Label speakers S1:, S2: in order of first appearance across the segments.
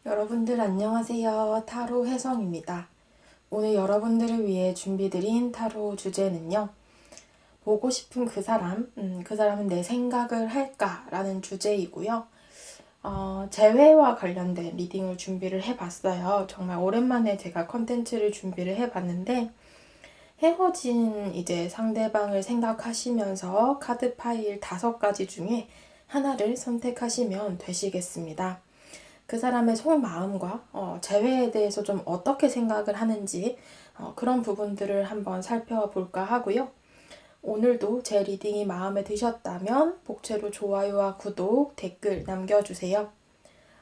S1: 여러분들 안녕하세요. 타로 혜성입니다. 오늘 여러분들을 위해 준비드린 타로 주제는요. 보고 싶은 그 사람, 그 사람은 내 생각을 할까? 라는 주제이고요. 재회와 관련된 리딩을 준비를 해봤어요. 정말 오랜만에 제가 컨텐츠를 준비를 해봤는데 헤어진 이제 상대방을 생각하시면서 카드 파일 5가지 중에 하나를 선택하시면 되시겠습니다. 그 사람의 속마음과 재회에 대해서 좀 어떻게 생각을 하는지 그런 부분들을 한번 살펴볼까 하고요. 오늘도 제 리딩이 마음에 드셨다면 복채로 좋아요와 구독, 댓글 남겨주세요.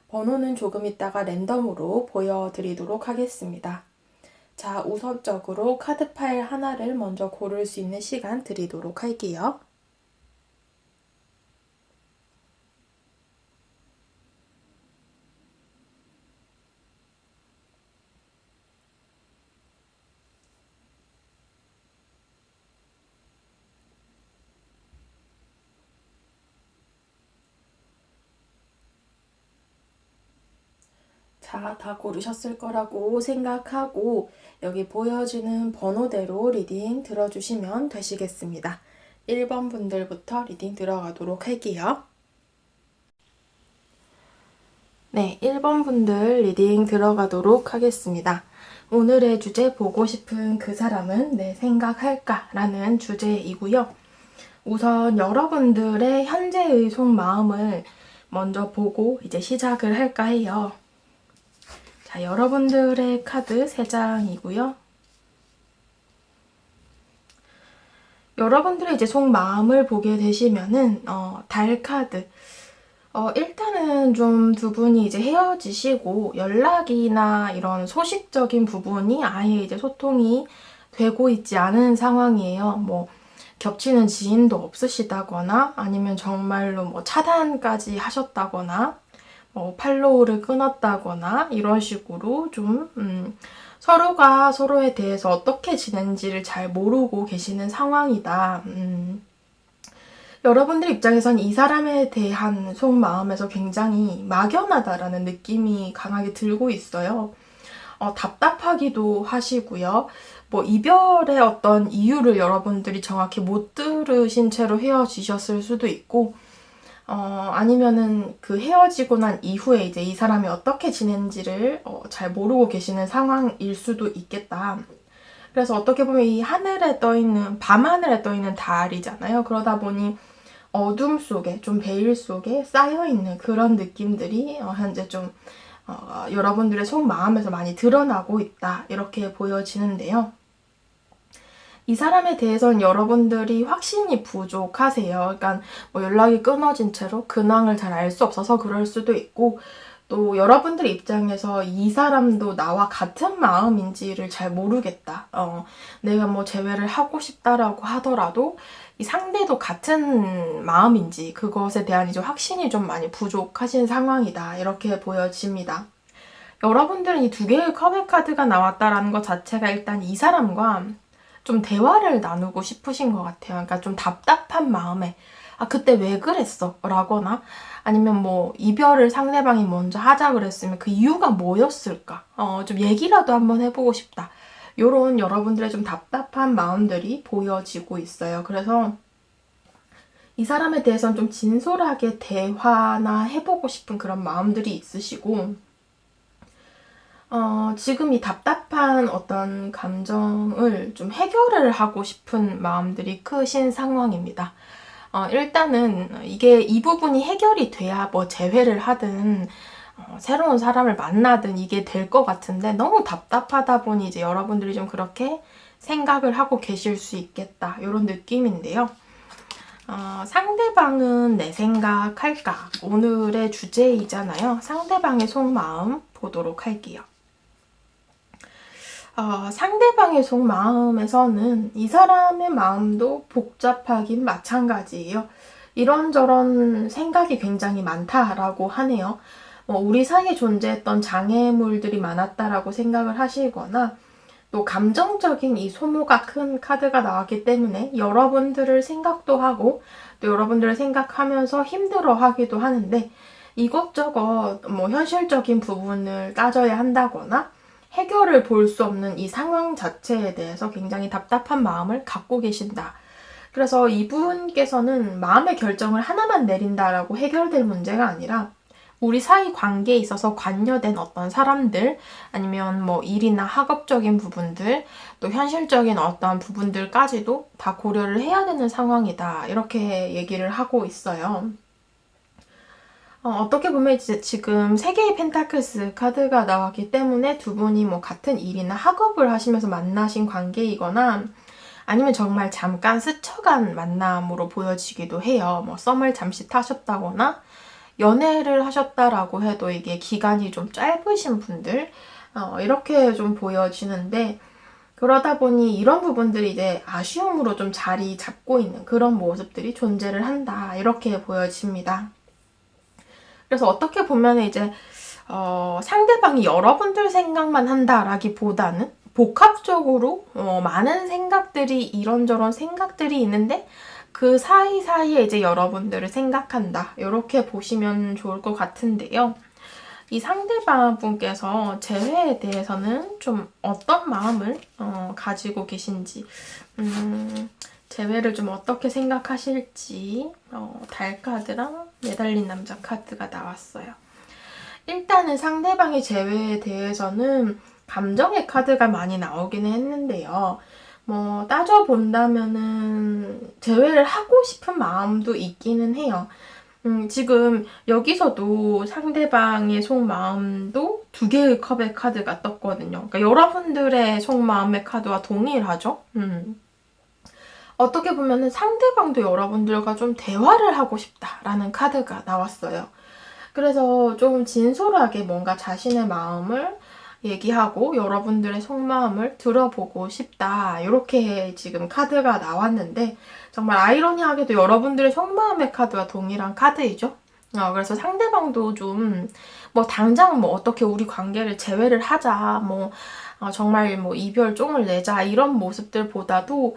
S1: 번호는 조금 있다가 랜덤으로 보여드리도록 하겠습니다. 자, 우선적으로 카드 파일 하나를 먼저 고를 수 있는 시간 드리도록 할게요. 자, 다 고르셨을 거라고 생각하고 여기 보여주는 번호대로 리딩 들어주시면 되시겠습니다. 1번 분들부터 리딩 들어가도록 할게요. 네, 1번 분들 리딩 들어가도록 하겠습니다. 오늘의 주제 보고 싶은 그 사람은 내 생각할까? 라는 주제이고요. 우선 여러분들의 현재의 속마음을 먼저 보고 이제 시작을 할까 해요. 자, 여러분들의 카드 3장이고요. 여러분들의 이제 속마음을 보게 되시면은 달 카드. 일단은 좀 두 분이 이제 헤어지시고 연락이나 이런 소식적인 부분이 아예 이제 소통이 되고 있지 않은 상황이에요. 뭐 겹치는 지인도 없으시다거나 아니면 정말로 뭐 차단까지 하셨다거나 팔로우를 끊었다거나 이런 식으로 좀 서로가 서로에 대해서 어떻게 지낸지를 잘 모르고 계시는 상황이다. 여러분들 입장에선 이 사람에 대한 속마음에서 굉장히 막연하다라는 느낌이 강하게 들고 있어요. 답답하기도 하시고요. 뭐 이별의 어떤 이유를 여러분들이 정확히 못 들으신 채로 헤어지셨을 수도 있고 아니면은 그 헤어지고 난 이후에 이제 이 사람이 어떻게 지낸지를 잘 모르고 계시는 상황일 수도 있겠다. 그래서 어떻게 보면 이 하늘에 떠있는, 밤하늘에 떠있는 달이잖아요. 그러다 보니 어둠 속에, 좀 베일 속에 쌓여있는 그런 느낌들이 현재 좀 여러분들의 속마음에서 많이 드러나고 있다. 이렇게 보여지는데요. 이 사람에 대해서는 여러분들이 확신이 부족하세요. 그러니까 뭐 연락이 끊어진 채로 근황을 잘 알 수 없어서 그럴 수도 있고 또 여러분들 입장에서 이 사람도 나와 같은 마음인지를 잘 모르겠다. 내가 뭐 재회를 하고 싶다라고 하더라도 이 상대도 같은 마음인지 그것에 대한 이제 확신이 좀 많이 부족하신 상황이다. 이렇게 보여집니다. 여러분들은 이 2개의 컵의 카드가 나왔다라는 것 자체가 일단 이 사람과 좀 대화를 나누고 싶으신 것 같아요. 그러니까 좀 답답한 마음에 그때 왜 그랬어? 라거나 아니면 뭐 이별을 상대방이 먼저 하자 그랬으면 그 이유가 뭐였을까? 좀 얘기라도 한번 해보고 싶다. 요런 여러분들의 좀 답답한 마음들이 보여지고 있어요. 그래서 이 사람에 대해서는 좀 진솔하게 대화나 해보고 싶은 그런 마음들이 있으시고 지금 이 답답한 어떤 감정을 좀 해결을 하고 싶은 마음들이 크신 상황입니다. 일단은 이게 이 부분이 해결이 돼야 뭐 재회를 하든 새로운 사람을 만나든 이게 될 것 같은데 너무 답답하다 보니 이제 여러분들이 좀 그렇게 생각을 하고 계실 수 있겠다 이런 느낌인데요. 상대방은 내 생각할까? 오늘의 주제이잖아요. 상대방의 속마음 보도록 할게요. 상대방의 속마음에서는 이 사람의 마음도 복잡하긴 마찬가지예요. 이런저런 생각이 굉장히 많다라고 하네요. 우리 사이에 존재했던 장애물들이 많았다라고 생각을 하시거나 또 감정적인 이 소모가 큰 카드가 나왔기 때문에 여러분들을 생각도 하고 또 여러분들을 생각하면서 힘들어하기도 하는데 이것저것 뭐 현실적인 부분을 따져야 한다거나 해결을 볼 수 없는 이 상황 자체에 대해서 굉장히 답답한 마음을 갖고 계신다. 그래서 이분께서는 마음의 결정을 하나만 내린다라고 해결될 문제가 아니라 우리 사이 관계에 있어서 관여된 어떤 사람들, 아니면 뭐 일이나 학업적인 부분들, 또 현실적인 어떤 부분들까지도 다 고려를 해야 되는 상황이다. 이렇게 얘기를 하고 있어요. 어떻게 보면 이제 지금 세 개의 펜타클스 카드가 나왔기 때문에 두 분이 뭐 같은 일이나 학업을 하시면서 만나신 관계이거나 아니면 정말 잠깐 스쳐간 만남으로 보여지기도 해요. 뭐 썸을 잠시 타셨다거나 연애를 하셨다라고 해도 이게 기간이 좀 짧으신 분들 이렇게 좀 보여지는데, 그러다 보니 이런 부분들이 이제 아쉬움으로 좀 자리 잡고 있는 그런 모습들이 존재를 한다, 이렇게 보여집니다. 그래서 어떻게 보면 이제 상대방이 여러분들 생각만 한다라기보다는 복합적으로 많은 생각들이, 이런저런 생각들이 있는데 그 사이사이에 이제 여러분들을 생각한다, 이렇게 보시면 좋을 것 같은데요. 이 상대방 분께서 재회에 대해서는 좀 어떤 마음을 가지고 계신지, 재회를 좀 어떻게 생각하실지, 달 카드랑 매달린 남자 카드가 나왔어요. 일단은 상대방의 재회에 대해서는 감정의 카드가 많이 나오기는 했는데요. 뭐 따져본다면은 재회를 하고 싶은 마음도 있기는 해요. 지금 여기서도 상대방의 속마음도 두 개의 컵의 카드가 떴거든요. 그러니까 여러분들의 속마음의 카드와 동일하죠. 어떻게 보면은 상대방도 여러분들과 좀 대화를 하고 싶다라는 카드가 나왔어요. 그래서 좀 진솔하게 뭔가 자신의 마음을 얘기하고 여러분들의 속마음을 들어보고 싶다, 이렇게 지금 카드가 나왔는데, 정말 아이러니하게도 여러분들의 속마음의 카드와 동일한 카드이죠. 그래서 상대방도 좀 뭐 당장 뭐 어떻게 우리 관계를 재회를 하자, 뭐 정말 뭐 이별종을 내자, 이런 모습들보다도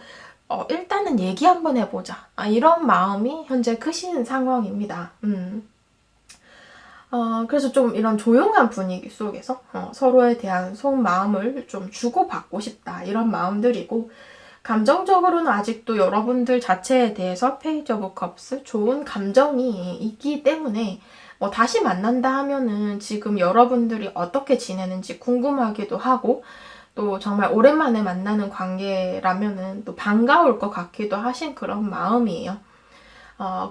S1: 일단은 얘기 한번 해보자, 이런 마음이 현재 크신 상황입니다. 그래서 좀 이런 조용한 분위기 속에서 서로에 대한 속마음을 좀 주고받고 싶다, 이런 마음들이고, 감정적으로는 아직도 여러분들 자체에 대해서 페이지 오브 컵스, 좋은 감정이 있기 때문에 뭐 다시 만난다 하면은 지금 여러분들이 어떻게 지내는지 궁금하기도 하고, 또 정말 오랜만에 만나는 관계라면은 또 반가울 것 같기도 하신 그런 마음이에요.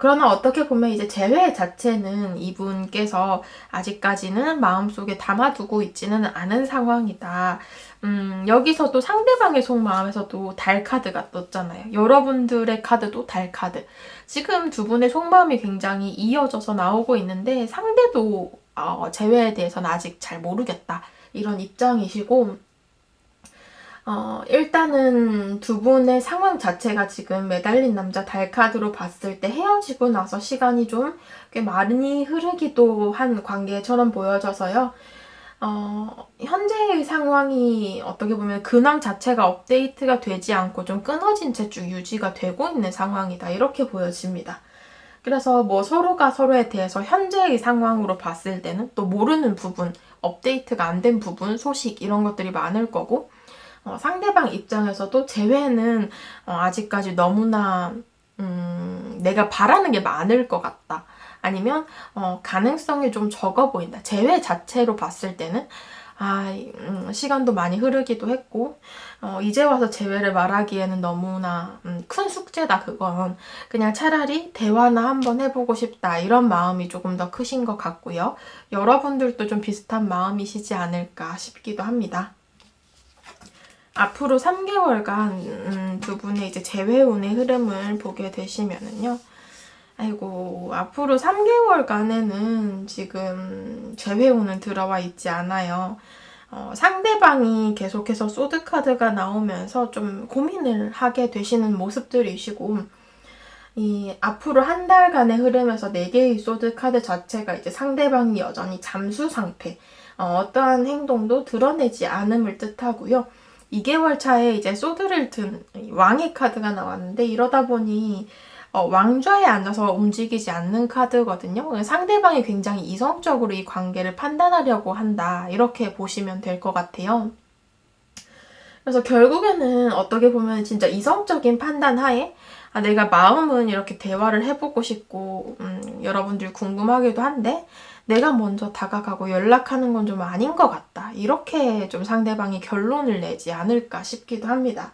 S1: 그러나 어떻게 보면 이제 재회 자체는 이분께서 아직까지는 마음속에 담아두고 있지는 않은 상황이다. 여기서도 상대방의 속마음에서도 달 카드가 떴잖아요. 여러분들의 카드도 달 카드. 지금 두 분의 속마음이 굉장히 이어져서 나오고 있는데, 상대도 재회에 대해서는 아직 잘 모르겠다, 이런 입장이시고, 일단은 두 분의 상황 자체가 지금 매달린 남자 달 카드로 봤을 때 헤어지고 나서 시간이 좀 꽤 많이 흐르기도 한 관계처럼 보여져서요. 현재의 상황이 어떻게 보면 근황 자체가 업데이트가 되지 않고 좀 끊어진 채 쭉 유지가 되고 있는 상황이다, 이렇게 보여집니다. 그래서 뭐 서로가 서로에 대해서 현재의 상황으로 봤을 때는 또 모르는 부분, 업데이트가 안 된 부분, 소식, 이런 것들이 많을 거고, 상대방 입장에서도 재회는 아직까지 너무나 내가 바라는 게 많을 것 같다, 아니면 가능성이 좀 적어 보인다, 재회 자체로 봤을 때는 시간도 많이 흐르기도 했고, 이제 와서 재회를 말하기에는 너무나 큰 숙제다, 그건. 그냥 차라리 대화나 한번 해보고 싶다, 이런 마음이 조금 더 크신 것 같고요. 여러분들도 좀 비슷한 마음이시지 않을까 싶기도 합니다. 앞으로 3개월간 두 분의 이제 재회운의 흐름을 보게 되시면은요. 아이고, 앞으로 3개월간에는 지금 재회운은 들어와 있지 않아요. 상대방이 계속해서 소드카드가 나오면서 좀 고민을 하게 되시는 모습들이시고, 이 앞으로 한 달간의 흐름에서 4개의 소드카드 자체가 이제 상대방이 여전히 잠수 상태, 어떠한 행동도 드러내지 않음을 뜻하고요. 2개월 차에 이제 소드를 든 왕의 카드가 나왔는데, 이러다 보니 왕좌에 앉아서 움직이지 않는 카드거든요. 상대방이 굉장히 이성적으로 이 관계를 판단하려고 한다. 이렇게 보시면 될 것 같아요. 그래서 결국에는 어떻게 보면 진짜 이성적인 판단 하에 내가 마음은 이렇게 대화를 해보고 싶고 여러분들 궁금하기도 한데 내가 먼저 다가가고 연락하는 건 좀 아닌 것 같다. 이렇게 좀 상대방이 결론을 내지 않을까 싶기도 합니다.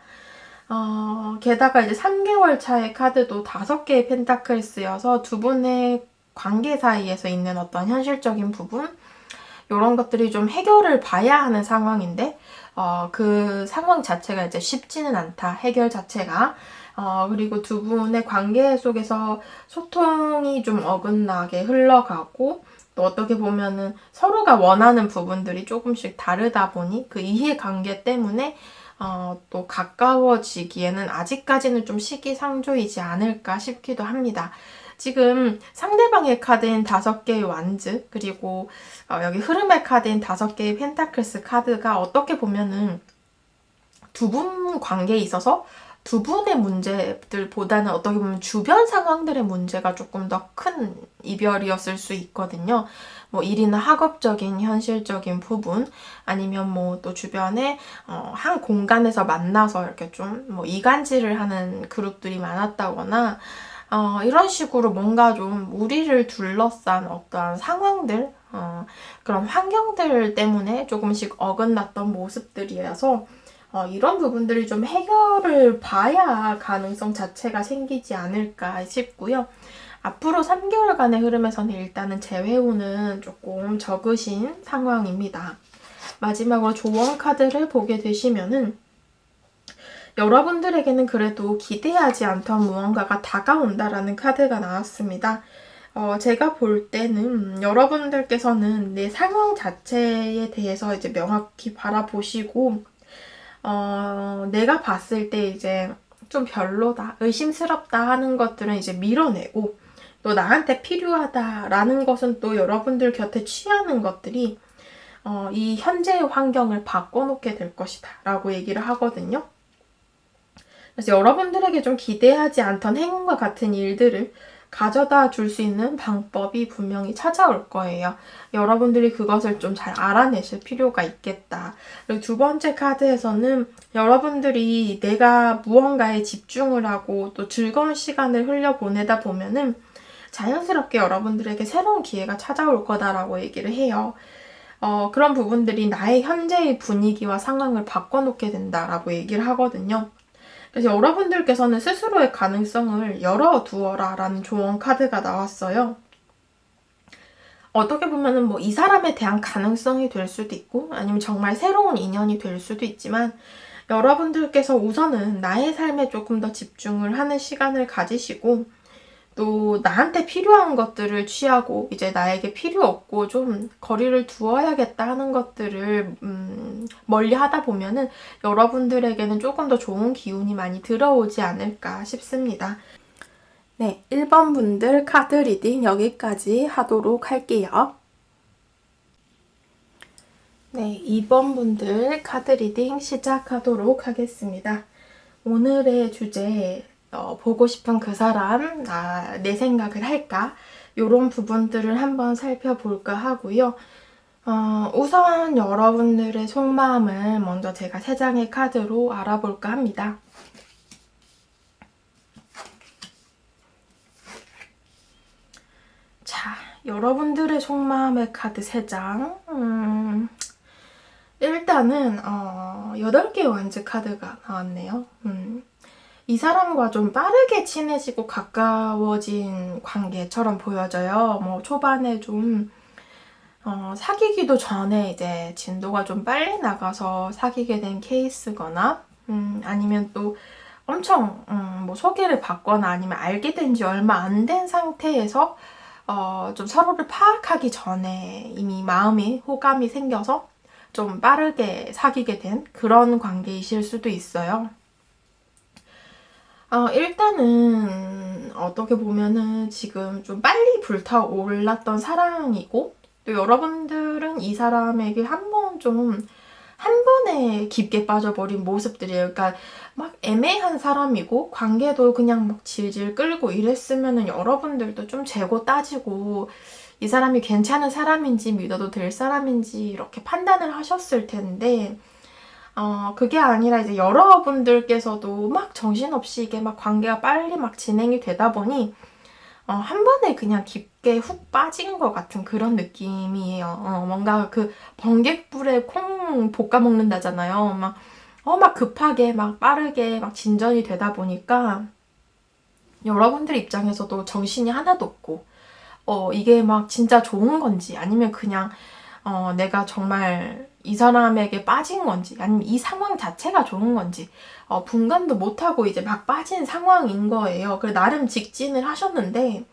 S1: 게다가 이제 3개월 차의 카드도 5개의 펜타클스여서 두 분의 관계 사이에서 있는 어떤 현실적인 부분 이런 것들이 좀 해결을 봐야 하는 상황인데 그 상황 자체가 이제 쉽지는 않다. 해결 자체가. 그리고 두 분의 관계 속에서 소통이 좀 어긋나게 흘러가고 또 어떻게 보면은 서로가 원하는 부분들이 조금씩 다르다 보니 그 이해관계 때문에 또 가까워지기에는 아직까지는 좀 시기상조이지 않을까 싶기도 합니다. 지금 상대방의 카드인 5개의 완즈 그리고 여기 흐름의 카드인 5개의 펜타클스 카드가 어떻게 보면은 두 분 관계에 있어서 두 분의 문제들보다는 어떻게 보면 주변 상황들의 문제가 조금 더 큰 이별이었을 수 있거든요. 뭐 일이나 학업적인 현실적인 부분 아니면 뭐 또 주변에 한 공간에서 만나서 이렇게 좀 뭐 이간질을 하는 그룹들이 많았다거나 이런 식으로 뭔가 좀 우리를 둘러싼 어떠한 상황들 그런 환경들 때문에 조금씩 어긋났던 모습들이라서 이런 부분들이 좀 해결을 봐야 가능성 자체가 생기지 않을까 싶고요. 앞으로 3개월간의 흐름에서는 일단은 재회운은 조금 적으신 상황입니다. 마지막으로 조언 카드를 보게 되시면은 여러분들에게는 그래도 기대하지 않던 무언가가 다가온다라는 카드가 나왔습니다. 제가 볼 때는 여러분들께서는 내 상황 자체에 대해서 이제 명확히 바라보시고 내가 봤을 때 이제 좀 별로다, 의심스럽다 하는 것들은 이제 밀어내고 또 나한테 필요하다라는 것은 또 여러분들 곁에 취하는 것들이 이 현재의 환경을 바꿔놓게 될 것이다 라고 얘기를 하거든요. 그래서 여러분들에게 좀 기대하지 않던 행운과 같은 일들을 가져다 줄 수 있는 방법이 분명히 찾아올 거예요. 여러분들이 그것을 좀 잘 알아내실 필요가 있겠다. 그리고 두 번째 카드에서는 여러분들이 내가 무언가에 집중을 하고 또 즐거운 시간을 흘려보내다 보면은 자연스럽게 여러분들에게 새로운 기회가 찾아올 거다라고 얘기를 해요. 그런 부분들이 나의 현재의 분위기와 상황을 바꿔놓게 된다라고 얘기를 하거든요. 그래서 여러분들께서는 스스로의 가능성을 열어두어라 라는 조언 카드가 나왔어요. 어떻게 보면은 뭐 이 사람에 대한 가능성이 될 수도 있고 아니면 정말 새로운 인연이 될 수도 있지만 여러분들께서 우선은 나의 삶에 조금 더 집중을 하는 시간을 가지시고 또 나한테 필요한 것들을 취하고 이제 나에게 필요 없고 좀 거리를 두어야겠다 하는 것들을 멀리 하다 보면은 여러분들에게는 조금 더 좋은 기운이 많이 들어오지 않을까 싶습니다. 네, 1번 분들 카드 리딩 여기까지 하도록 할게요. 네, 2번 분들 카드 리딩 시작하도록 하겠습니다. 오늘의 주제 보고 싶은 그 사람, 내 생각을 할까? 이런 부분들을 한번 살펴볼까 하고요. 우선 여러분들의 속마음을 먼저 제가 3장의 카드로 알아볼까 합니다. 자, 여러분들의 속마음의 카드 3장. 일단은 8개의 완즈 카드가 나왔네요. 이 사람과 좀 빠르게 친해지고 가까워진 관계처럼 보여져요. 뭐 초반에 좀 사귀기도 전에 이제 진도가 좀 빨리 나가서 사귀게 된 케이스거나 아니면 또 엄청 뭐 소개를 받거나 아니면 알게 된 지 얼마 안 된 상태에서 좀 서로를 파악하기 전에 이미 마음에 호감이 생겨서 좀 빠르게 사귀게 된 그런 관계이실 수도 있어요. 일단은 어떻게 보면은 지금 좀 빨리 불타올랐던 사랑이고 또 여러분들은 이 사람에게 한번 좀 한 번에 깊게 빠져버린 모습들이에요. 그러니까 막 애매한 사람이고 관계도 그냥 막 질질 끌고 이랬으면은 여러분들도 좀 재고 따지고 이 사람이 괜찮은 사람인지 믿어도 될 사람인지 이렇게 판단을 하셨을 텐데 그게 아니라 이제 여러분들께서도 막 정신없이 이게 막 관계가 빨리 막 진행이 되다 보니 한 번에 그냥 깊게 훅 빠진 것 같은 그런 느낌이에요. 뭔가 그 번갯불에 콩 볶아 먹는다잖아요. 막 급하게, 막 빠르게, 막 진전이 되다 보니까 여러분들 입장에서도 정신이 하나도 없고, 이게 막 진짜 좋은 건지, 아니면 그냥, 내가 정말 이 사람에게 빠진 건지, 아니면 이 상황 자체가 좋은 건지, 분간도 못하고 이제 막 빠진 상황인 거예요. 그래, 나름 직진을 하셨는데,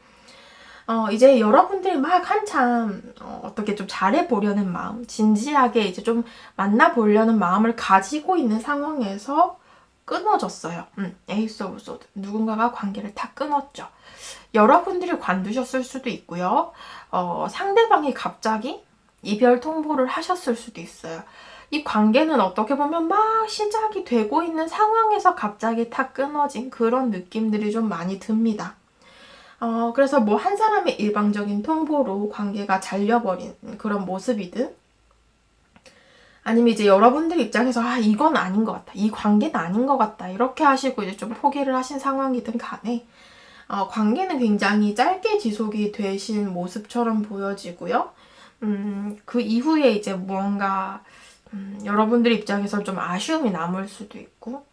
S1: 이제 여러분들이 막 한참, 어떻게 좀 잘해보려는 마음, 진지하게 이제 좀 만나보려는 마음을 가지고 있는 상황에서 끊어졌어요. 에이스 오브 소드. 누군가가 관계를 다 끊었죠. 여러분들이 관두셨을 수도 있고요. 상대방이 갑자기 이별 통보를 하셨을 수도 있어요. 이 관계는 어떻게 보면 막 시작이 되고 있는 상황에서 갑자기 다 끊어진 그런 느낌들이 좀 많이 듭니다. 그래서 뭐 한 사람의 일방적인 통보로 관계가 잘려버린 그런 모습이든 아니면 이제 여러분들 입장에서 이건 아닌 것 같다. 이 관계는 아닌 것 같다. 이렇게 하시고 이제 좀 포기를 하신 상황이든 간에 관계는 굉장히 짧게 지속이 되신 모습처럼 보여지고요. 그 이후에 이제 무언가 여러분들 입장에서 좀 아쉬움이 남을 수도 있고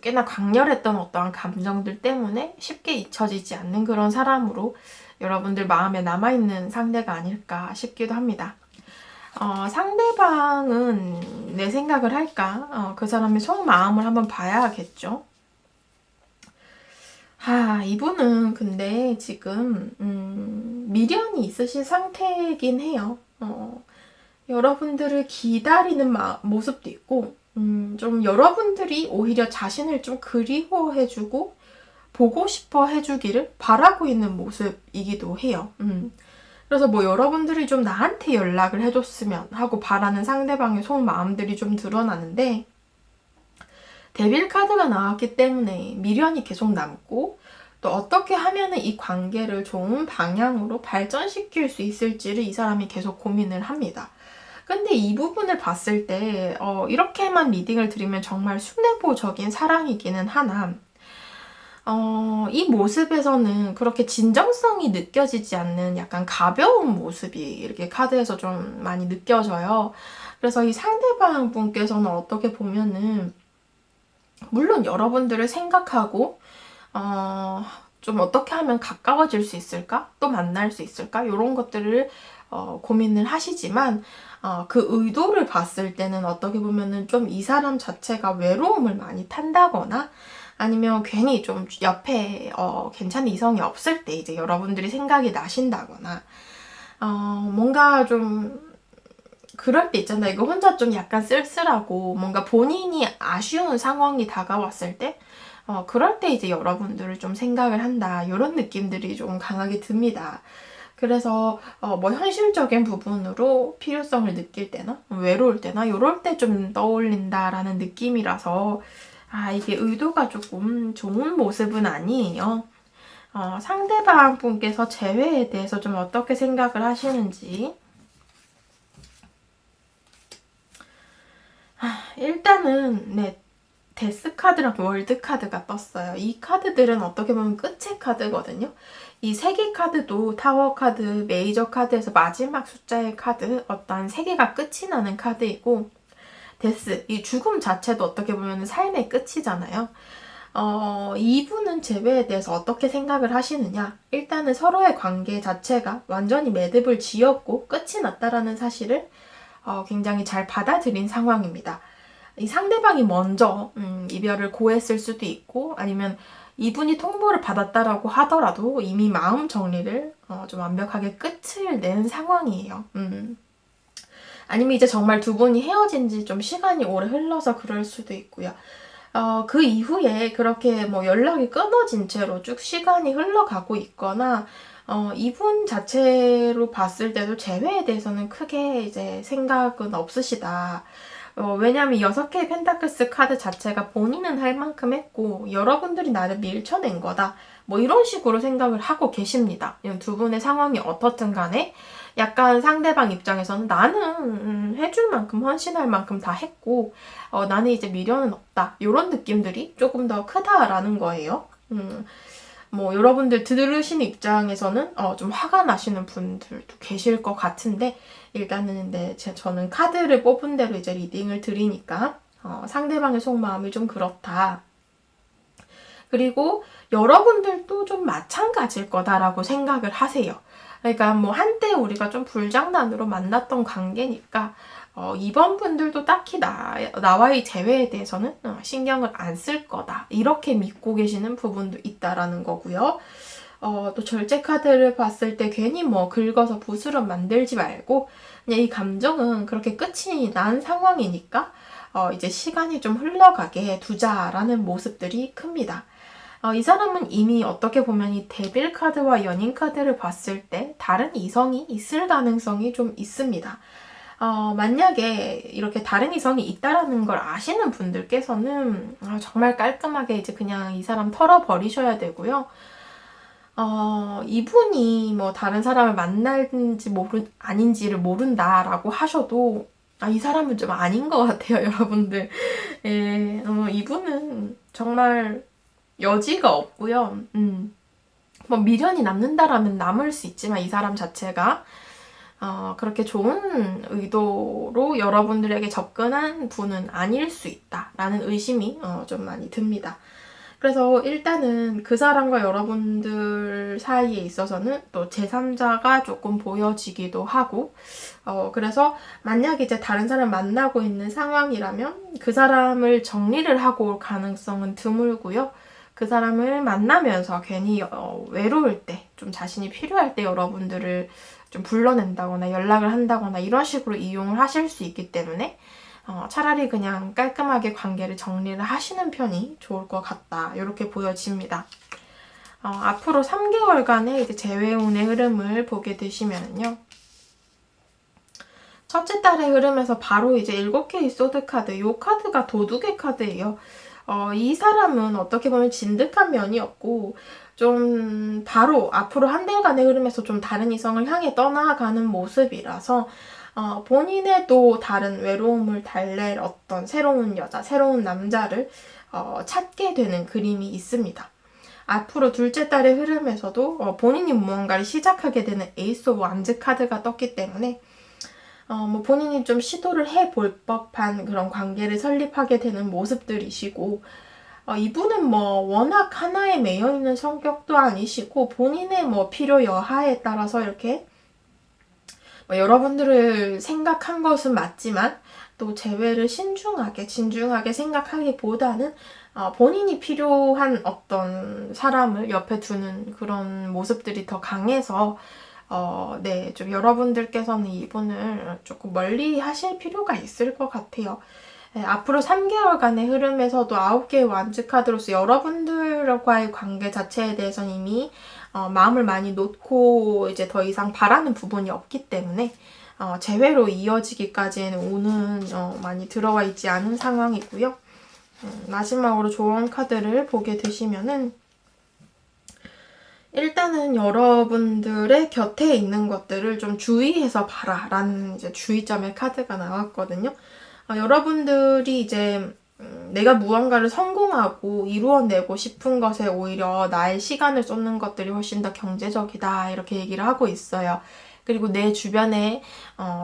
S1: 꽤나 강렬했던 어떠한 감정들 때문에 쉽게 잊혀지지 않는 그런 사람으로 여러분들 마음에 남아있는 상대가 아닐까 싶기도 합니다. 상대방은 내 생각을 할까? 그 사람의 속마음을 한번 봐야겠죠. 이분은 근데 지금 미련이 있으신 상태이긴 해요. 여러분들을 기다리는 모습도 있고 좀 여러분들이 오히려 자신을 좀 그리워해주고 보고 싶어 해주기를 바라고 있는 모습이기도 해요. 그래서 뭐 여러분들이 좀 나한테 연락을 해줬으면 하고 바라는 상대방의 속마음들이 좀 드러나는데 데빌 카드가 나왔기 때문에 미련이 계속 남고 또 어떻게 하면 이 관계를 좋은 방향으로 발전시킬 수 있을지를 이 사람이 계속 고민을 합니다. 근데 이 부분을 봤을 때 이렇게만 리딩을 드리면 정말 순애보적인 사랑이기는 하나 이 모습에서는 그렇게 진정성이 느껴지지 않는 약간 가벼운 모습이 이렇게 카드에서 좀 많이 느껴져요. 그래서 이 상대방 분께서는 어떻게 보면은 물론 여러분들을 생각하고 좀 어떻게 하면 가까워질 수 있을까? 또 만날 수 있을까? 이런 것들을 고민을 하시지만 그 의도를 봤을 때는 어떻게 보면은 좀 이 사람 자체가 외로움을 많이 탄다거나 아니면 괜히 좀 옆에 괜찮은 이성이 없을 때 이제 여러분들이 생각이 나신다거나 뭔가 좀 그럴 때 있잖아요. 이거 혼자 좀 약간 쓸쓸하고 뭔가 본인이 아쉬운 상황이 다가왔을 때 그럴 때 이제 여러분들을 좀 생각을 한다. 이런 느낌들이 좀 강하게 듭니다. 그래서 뭐 현실적인 부분으로 필요성을 느낄 때나 외로울 때나 이럴 때 좀 떠올린다라는 느낌이라서 이게 의도가 조금 좋은 모습은 아니에요. 상대방 분께서 재회에 대해서 좀 어떻게 생각을 하시는지 일단은 네 데스 카드랑 월드 카드가 떴어요. 이 카드들은 어떻게 보면 끝의 카드거든요. 이 세 개 카드도 타워 카드, 메이저 카드에서 마지막 숫자의 카드, 어떤 세 개가 끝이 나는 카드이고 데스, 이 죽음 자체도 어떻게 보면 삶의 끝이잖아요. 이분은 재회에 대해서 어떻게 생각을 하시느냐? 일단은 서로의 관계 자체가 완전히 매듭을 지었고 끝이 났다라는 사실을 굉장히 잘 받아들인 상황입니다. 이 상대방이 먼저 이별을 고했을 수도 있고 아니면 이분이 통보를 받았다라고 하더라도 이미 마음 정리를 좀 완벽하게 끝을 낸 상황이에요. 아니면 이제 정말 두 분이 헤어진 지 좀 시간이 오래 흘러서 그럴 수도 있고요. 그 이후에 그렇게 뭐 연락이 끊어진 채로 쭉 시간이 흘러가고 있거나 이분 자체로 봤을 때도 재회에 대해서는 크게 이제 생각은 없으시다. 왜냐면 6개의 펜타클스 카드 자체가 본인은 할 만큼 했고 여러분들이 나를 밀쳐낸 거다. 뭐 이런 식으로 생각을 하고 계십니다. 두 분의 상황이 어떻든 간에 약간 상대방 입장에서는 나는 해줄 만큼 헌신할 만큼 다 했고 나는 이제 미련은 없다. 이런 느낌들이 조금 더 크다라는 거예요. 뭐 여러분들 들으시는 입장에서는 좀 화가 나시는 분들도 계실 것 같은데 일단은 저는 카드를 뽑은 대로 이제 리딩을 드리니까 상대방의 속마음이 좀 그렇다. 그리고 여러분들도 좀 마찬가지일 거다라고 생각을 하세요. 그러니까 뭐 한때 우리가 좀 불장난으로 만났던 관계니까 이번 분들도 딱히 나와의 재회에 대해서는 신경을 안 쓸 거다. 이렇게 믿고 계시는 부분도 있다라는 거고요. 또 절제 카드를 봤을 때 괜히 뭐 긁어서 부스럼 만들지 말고 그냥 이 감정은 그렇게 끝이 난 상황이니까 이제 시간이 좀 흘러가게 두자라는 모습들이 큽니다. 이 사람은 이미 어떻게 보면 이 데빌 카드와 연인 카드를 봤을 때 다른 이성이 있을 가능성이 좀 있습니다. 만약에 이렇게 다른 이성이 있다라는 걸 아시는 분들께서는 정말 깔끔하게 이제 그냥 이 사람 털어버리셔야 되고요. 이분이 뭐 다른 사람을 만날지 아닌지를 모른다라고 하셔도 이 사람은 좀 아닌 것 같아요, 여러분들. 예, 이분은 정말 여지가 없고요. 뭐 미련이 남는다라면 남을 수 있지만 이 사람 자체가 그렇게 좋은 의도로 여러분들에게 접근한 분은 아닐 수 있다라는 의심이 좀 많이 듭니다. 그래서 일단은 그 사람과 여러분들 사이에 있어서는 또 제3자가 조금 보여지기도 하고 그래서 만약에 이제 다른 사람 만나고 있는 상황이라면 그 사람을 정리를 하고 올 가능성은 드물고요. 그 사람을 만나면서 괜히 외로울 때, 좀 자신이 필요할 때 여러분들을 좀 불러낸다거나 연락을 한다거나 이런 식으로 이용을 하실 수 있기 때문에 차라리 그냥 깔끔하게 관계를 정리를 하시는 편이 좋을 것 같다. 이렇게 보여집니다. 앞으로 3개월간의 이제 재회운의 흐름을 보게 되시면요. 첫째 달의 흐름에서 바로 이제 7개의 소드 카드, 이 카드가 도둑의 카드예요. 이 사람은 어떻게 보면 진득한 면이 없고 좀 바로 앞으로 한 달간의 흐름에서 좀 다른 이성을 향해 떠나가는 모습이라서 본인의 또 다른 외로움을 달랠 어떤 새로운 여자, 새로운 남자를 찾게 되는 그림이 있습니다. 앞으로 둘째 달의 흐름에서도 본인이 무언가를 시작하게 되는 에이스 오브 완즈 카드가 떴기 때문에 뭐 본인이 좀 시도를 해볼 법한 그런 관계를 설립하게 되는 모습들이시고 이분은 뭐 워낙 하나에 매여있는 성격도 아니시고 본인의 뭐 필요 여하에 따라서 이렇게 뭐 여러분들을 생각한 것은 맞지만 또 재회를 진중하게 생각하기보다는 본인이 필요한 어떤 사람을 옆에 두는 그런 모습들이 더 강해서 네, 좀 여러분들께서는 이분을 조금 멀리 하실 필요가 있을 것 같아요. 네, 앞으로 3개월간의 흐름에서도 9개의 완즈 카드로서 여러분들과의 관계 자체에 대해서는 이미 마음을 많이 놓고 이제 더 이상 바라는 부분이 없기 때문에 재회로 이어지기까지는 운은 많이 들어와 있지 않은 상황이고요. 마지막으로 조언 카드를 보게 되시면은 일단은 여러분들의 곁에 있는 것들을 좀 주의해서 봐라 라는 이제 주의점의 카드가 나왔거든요. 여러분들이 이제 내가 무언가를 성공하고 이루어내고 싶은 것에 오히려 나의 시간을 쏟는 것들이 훨씬 더 경제적이다 이렇게 얘기를 하고 있어요. 그리고 내 주변에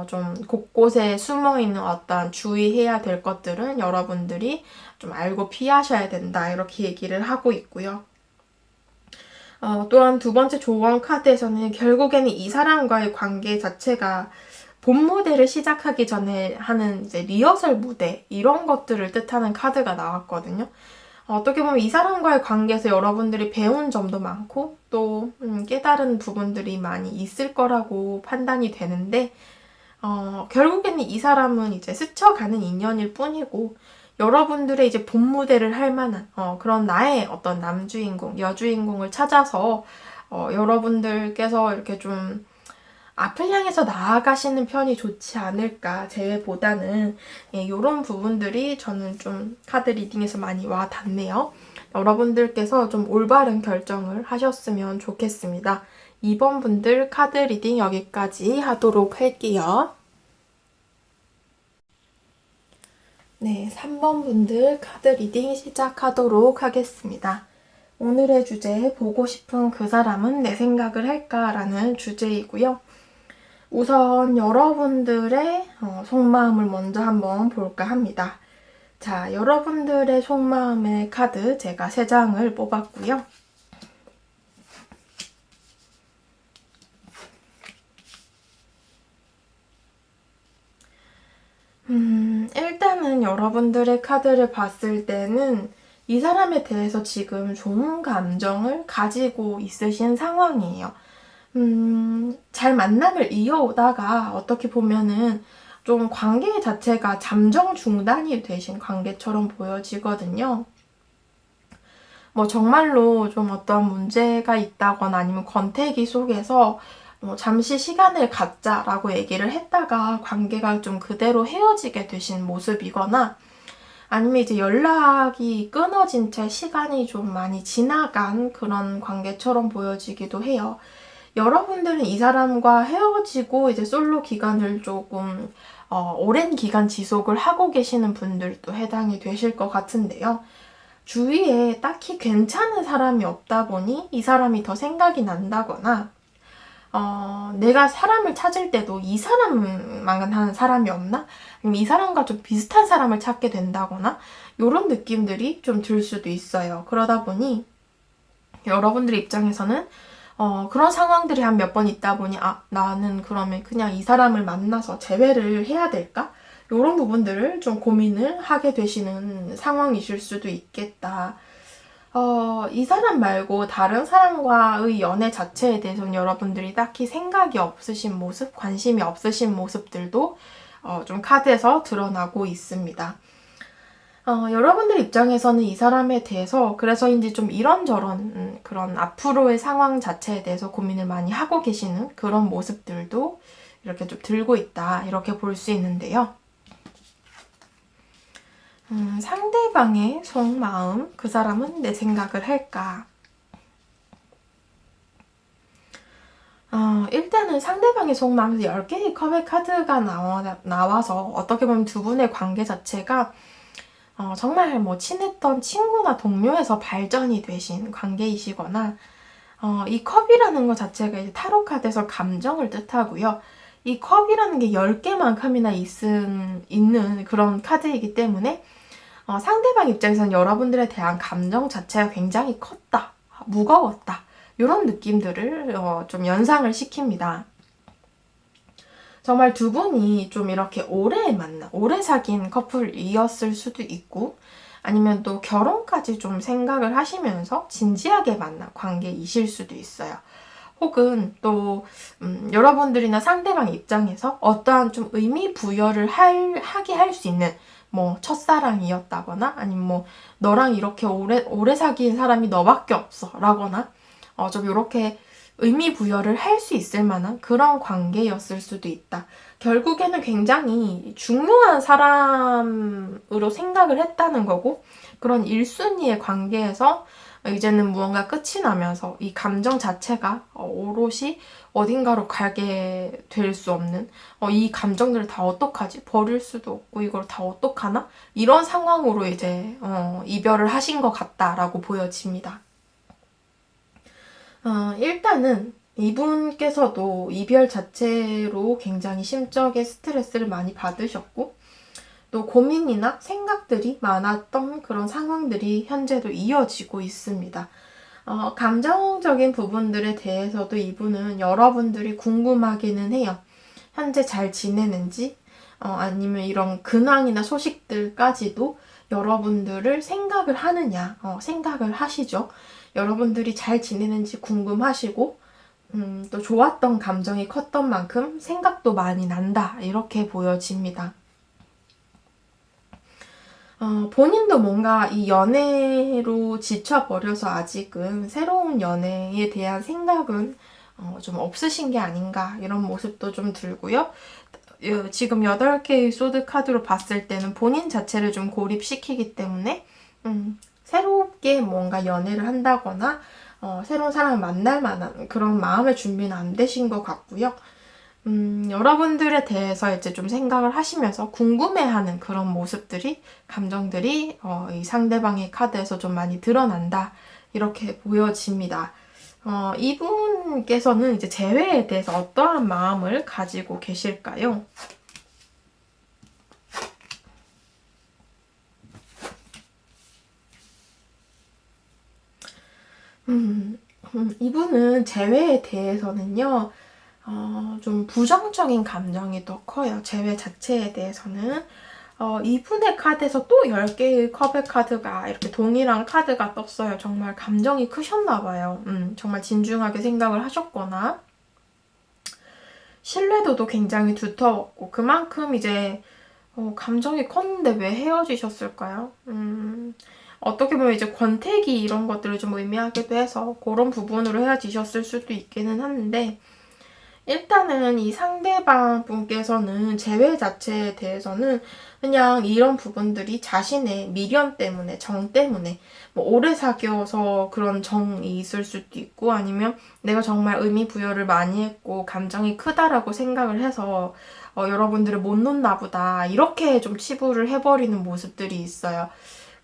S1: 좀 곳곳에 숨어있는 어떤 주의해야 될 것들은 여러분들이 좀 알고 피하셔야 된다 이렇게 얘기를 하고 있고요. 또한 두 번째 조언 카드에서는 결국에는 이 사람과의 관계 자체가 본 무대를 시작하기 전에 하는 이제 리허설 무대 이런 것들을 뜻하는 카드가 나왔거든요. 어떻게 보면 이 사람과의 관계에서 여러분들이 배운 점도 많고 또 깨달은 부분들이 많이 있을 거라고 판단이 되는데 결국에는 이 사람은 이제 스쳐가는 인연일 뿐이고 여러분들의 이제 본 무대를 할 만한 그런 나의 어떤 남주인공, 여주인공을 찾아서 여러분들께서 이렇게 좀 앞을 향해서 나아가시는 편이 좋지 않을까, 재회보다는. 예, 이런 부분들이 저는 좀 카드 리딩에서 많이 와 닿네요. 여러분들께서 좀 올바른 결정을 하셨으면 좋겠습니다. 2번 분들 카드 리딩 여기까지 하도록 할게요. 네, 3번 분들 카드 리딩 시작하도록 하겠습니다. 오늘의 주제, 보고 싶은 그 사람은 내 생각을 할까라는 주제이고요. 우선 여러분들의 속마음을 먼저 한번 볼까 합니다. 자, 여러분들의 속마음의 카드 제가 3장을 뽑았고요. 일단은 여러분들의 카드를 봤을 때는 이 사람에 대해서 지금 좋은 감정을 가지고 있으신 상황이에요. 잘 만남을 이어오다가 어떻게 보면은 좀 관계 자체가 잠정 중단이 되신 관계처럼 보여지거든요. 뭐 정말로 좀 어떤 문제가 있다거나 아니면 권태기 속에서 잠시 시간을 갖자라고 얘기를 했다가 관계가 좀 그대로 헤어지게 되신 모습이거나 아니면 이제 연락이 끊어진 채 시간이 좀 많이 지나간 그런 관계처럼 보여지기도 해요. 여러분들은 이 사람과 헤어지고 이제 솔로 기간을 조금 오랜 기간 지속을 하고 계시는 분들도 해당이 되실 것 같은데요. 주위에 딱히 괜찮은 사람이 없다 보니 이 사람이 더 생각이 난다거나 내가 사람을 찾을 때도 이 사람만 하는 사람이 없나? 아니면 이 사람과 좀 비슷한 사람을 찾게 된다거나 이런 느낌들이 좀 들 수도 있어요. 그러다 보니 여러분들 입장에서는 그런 상황들이 한 몇 번 있다 보니 나는 그러면 그냥 이 사람을 만나서 재회를 해야 될까? 이런 부분들을 좀 고민을 하게 되시는 상황이실 수도 있겠다. 이 사람 말고 다른 사람과의 연애 자체에 대해서는 여러분들이 딱히 생각이 없으신 모습, 관심이 없으신 모습들도 좀 카드에서 드러나고 있습니다. 여러분들 입장에서는 이 사람에 대해서 그래서인지 좀 이런저런 그런 앞으로의 상황 자체에 대해서 고민을 많이 하고 계시는 그런 모습들도 이렇게 좀 들고 있다, 이렇게 볼 수 있는데요. 상대방의 속마음, 그 사람은 내 생각을 할까? 일단은 상대방의 속마음에서 10개의 컵의 카드가 나와서 어떻게 보면 두 분의 관계 자체가 정말 뭐 친했던 친구나 동료에서 발전이 되신 관계이시거나 이 컵이라는 것 자체가 이제 타로 카드에서 감정을 뜻하고요. 이 컵이라는 게 10개만큼이나 있는 그런 카드이기 때문에 상대방 입장에서는 여러분들에 대한 감정 자체가 굉장히 컸다, 무거웠다, 이런 느낌들을 좀 연상을 시킵니다. 정말 두 분이 좀 이렇게 오래 사귄 커플이었을 수도 있고 아니면 또 결혼까지 좀 생각을 하시면서 진지하게 만난 관계이실 수도 있어요. 혹은 또 여러분들이나 상대방 입장에서 어떠한 좀 의미 부여를 하게 할 수 있는 뭐 첫사랑이었다거나 아니면 뭐 너랑 이렇게 오래 사귄 사람이 너밖에 없어 라거나 좀 이렇게 의미 부여를 할 수 있을 만한 그런 관계였을 수도 있다. 결국에는 굉장히 중요한 사람으로 생각을 했다는 거고 그런 1순위의 관계에서 이제는 무언가 끝이 나면서 이 감정 자체가 오롯이 어딘가로 가게 될 수 없는 이 감정들을 다 어떡하지? 버릴 수도 없고 이걸 다 어떡하나? 이런 상황으로 이제 이별을 하신 것 같다라고 보여집니다. 일단은 이분께서도 이별 자체로 굉장히 심적인 스트레스를 많이 받으셨고 또 고민이나 생각들이 많았던 그런 상황들이 현재도 이어지고 있습니다. 감정적인 부분들에 대해서도 이분은 여러분들이 궁금하기는 해요. 현재 잘 지내는지 아니면 이런 근황이나 소식들까지도 여러분들을 생각을 하느냐, 생각을 하시죠. 여러분들이 잘 지내는지 궁금하시고 또 좋았던 감정이 컸던 만큼 생각도 많이 난다, 이렇게 보여집니다. 본인도 뭔가 이 연애로 지쳐버려서 아직은 새로운 연애에 대한 생각은 좀 없으신 게 아닌가 이런 모습도 좀 들고요. 지금 8개의 소드 카드로 봤을 때는 본인 자체를 좀 고립시키기 때문에 새롭게 뭔가 연애를 한다거나 새로운 사람을 만날 만한 그런 마음의 준비는 안 되신 것 같고요. 여러분들에 대해서 이제 좀 생각을 하시면서 궁금해하는 그런 모습들이, 감정들이 이 상대방의 카드에서 좀 많이 드러난다. 이렇게 보여집니다. 이분께서는 이제 재회에 대해서 어떠한 마음을 가지고 계실까요? 이분은 재회에 대해서는요, 좀 부정적인 감정이 더 커요. 재회 자체에 대해서는. 이분의 카드에서 또 10개의 컵의 카드가 이렇게 동일한 카드가 떴어요. 정말 감정이 크셨나봐요. 정말 진중하게 생각을 하셨거나 신뢰도도 굉장히 두터웠고 그만큼 이제 감정이 컸는데 왜 헤어지셨을까요? 어떻게 보면 이제 권태기 이런 것들을 좀 의미하기도 해서 그런 부분으로 헤어지셨을 수도 있기는 한데 일단은 이 상대방 분께서는 재회 자체에 대해서는 그냥 이런 부분들이 자신의 미련 때문에, 정 때문에, 뭐 오래 사귀어서 그런 정이 있을 수도 있고 아니면 내가 정말 의미 부여를 많이 했고 감정이 크다라고 생각을 해서 여러분들을 못 놓나 보다 이렇게 좀 치부를 해버리는 모습들이 있어요.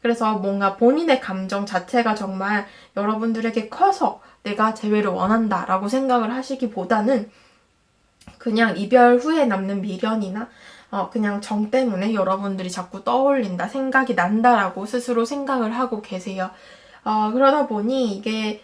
S1: 그래서 뭔가 본인의 감정 자체가 정말 여러분들에게 커서 내가 재회를 원한다라고 생각을 하시기보다는 그냥 이별 후에 남는 미련이나 그냥 정 때문에 여러분들이 자꾸 떠올린다, 생각이 난다라고 스스로 생각을 하고 계세요. 그러다 보니 이게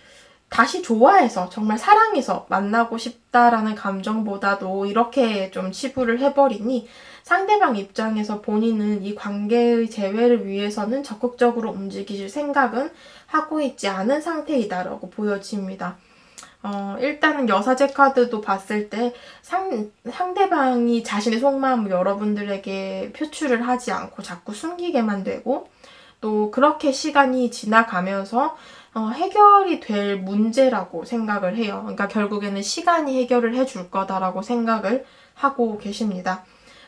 S1: 다시 좋아해서 정말 사랑해서 만나고 싶다라는 감정보다도 이렇게 좀 치부를 해버리니 상대방 입장에서 본인은 이 관계의 재회를 위해서는 적극적으로 움직이실 생각은 하고 있지 않은 상태이다라고 보여집니다. 일단은 여사제 카드도 봤을 때 상대방이 자신의 속마음을 여러분들에게 표출을 하지 않고 자꾸 숨기게만 되고 또 그렇게 시간이 지나가면서 해결이 될 문제라고 생각을 해요. 그러니까 결국에는 시간이 해결을 해줄 거다라고 생각을 하고 계십니다.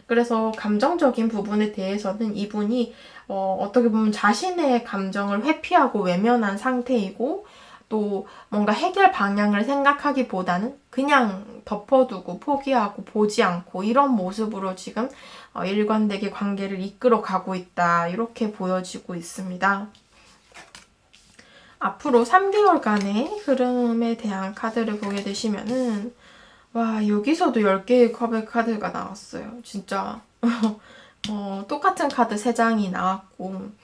S1: 그래서 감정적인 부분에 대해서는 이분이 어떻게 보면 자신의 감정을 회피하고 외면한 상태이고 또 뭔가 해결 방향을 생각하기보다는 그냥 덮어두고 포기하고 보지 않고 이런 모습으로 지금 일관되게 관계를 이끌어 가고 있다. 이렇게 보여지고 있습니다. 앞으로 3개월간의 흐름에 대한 카드를 보게 되시면은 와 여기서도 10개의 컵의 카드가 나왔어요. 진짜 똑같은 카드 3장이 나왔고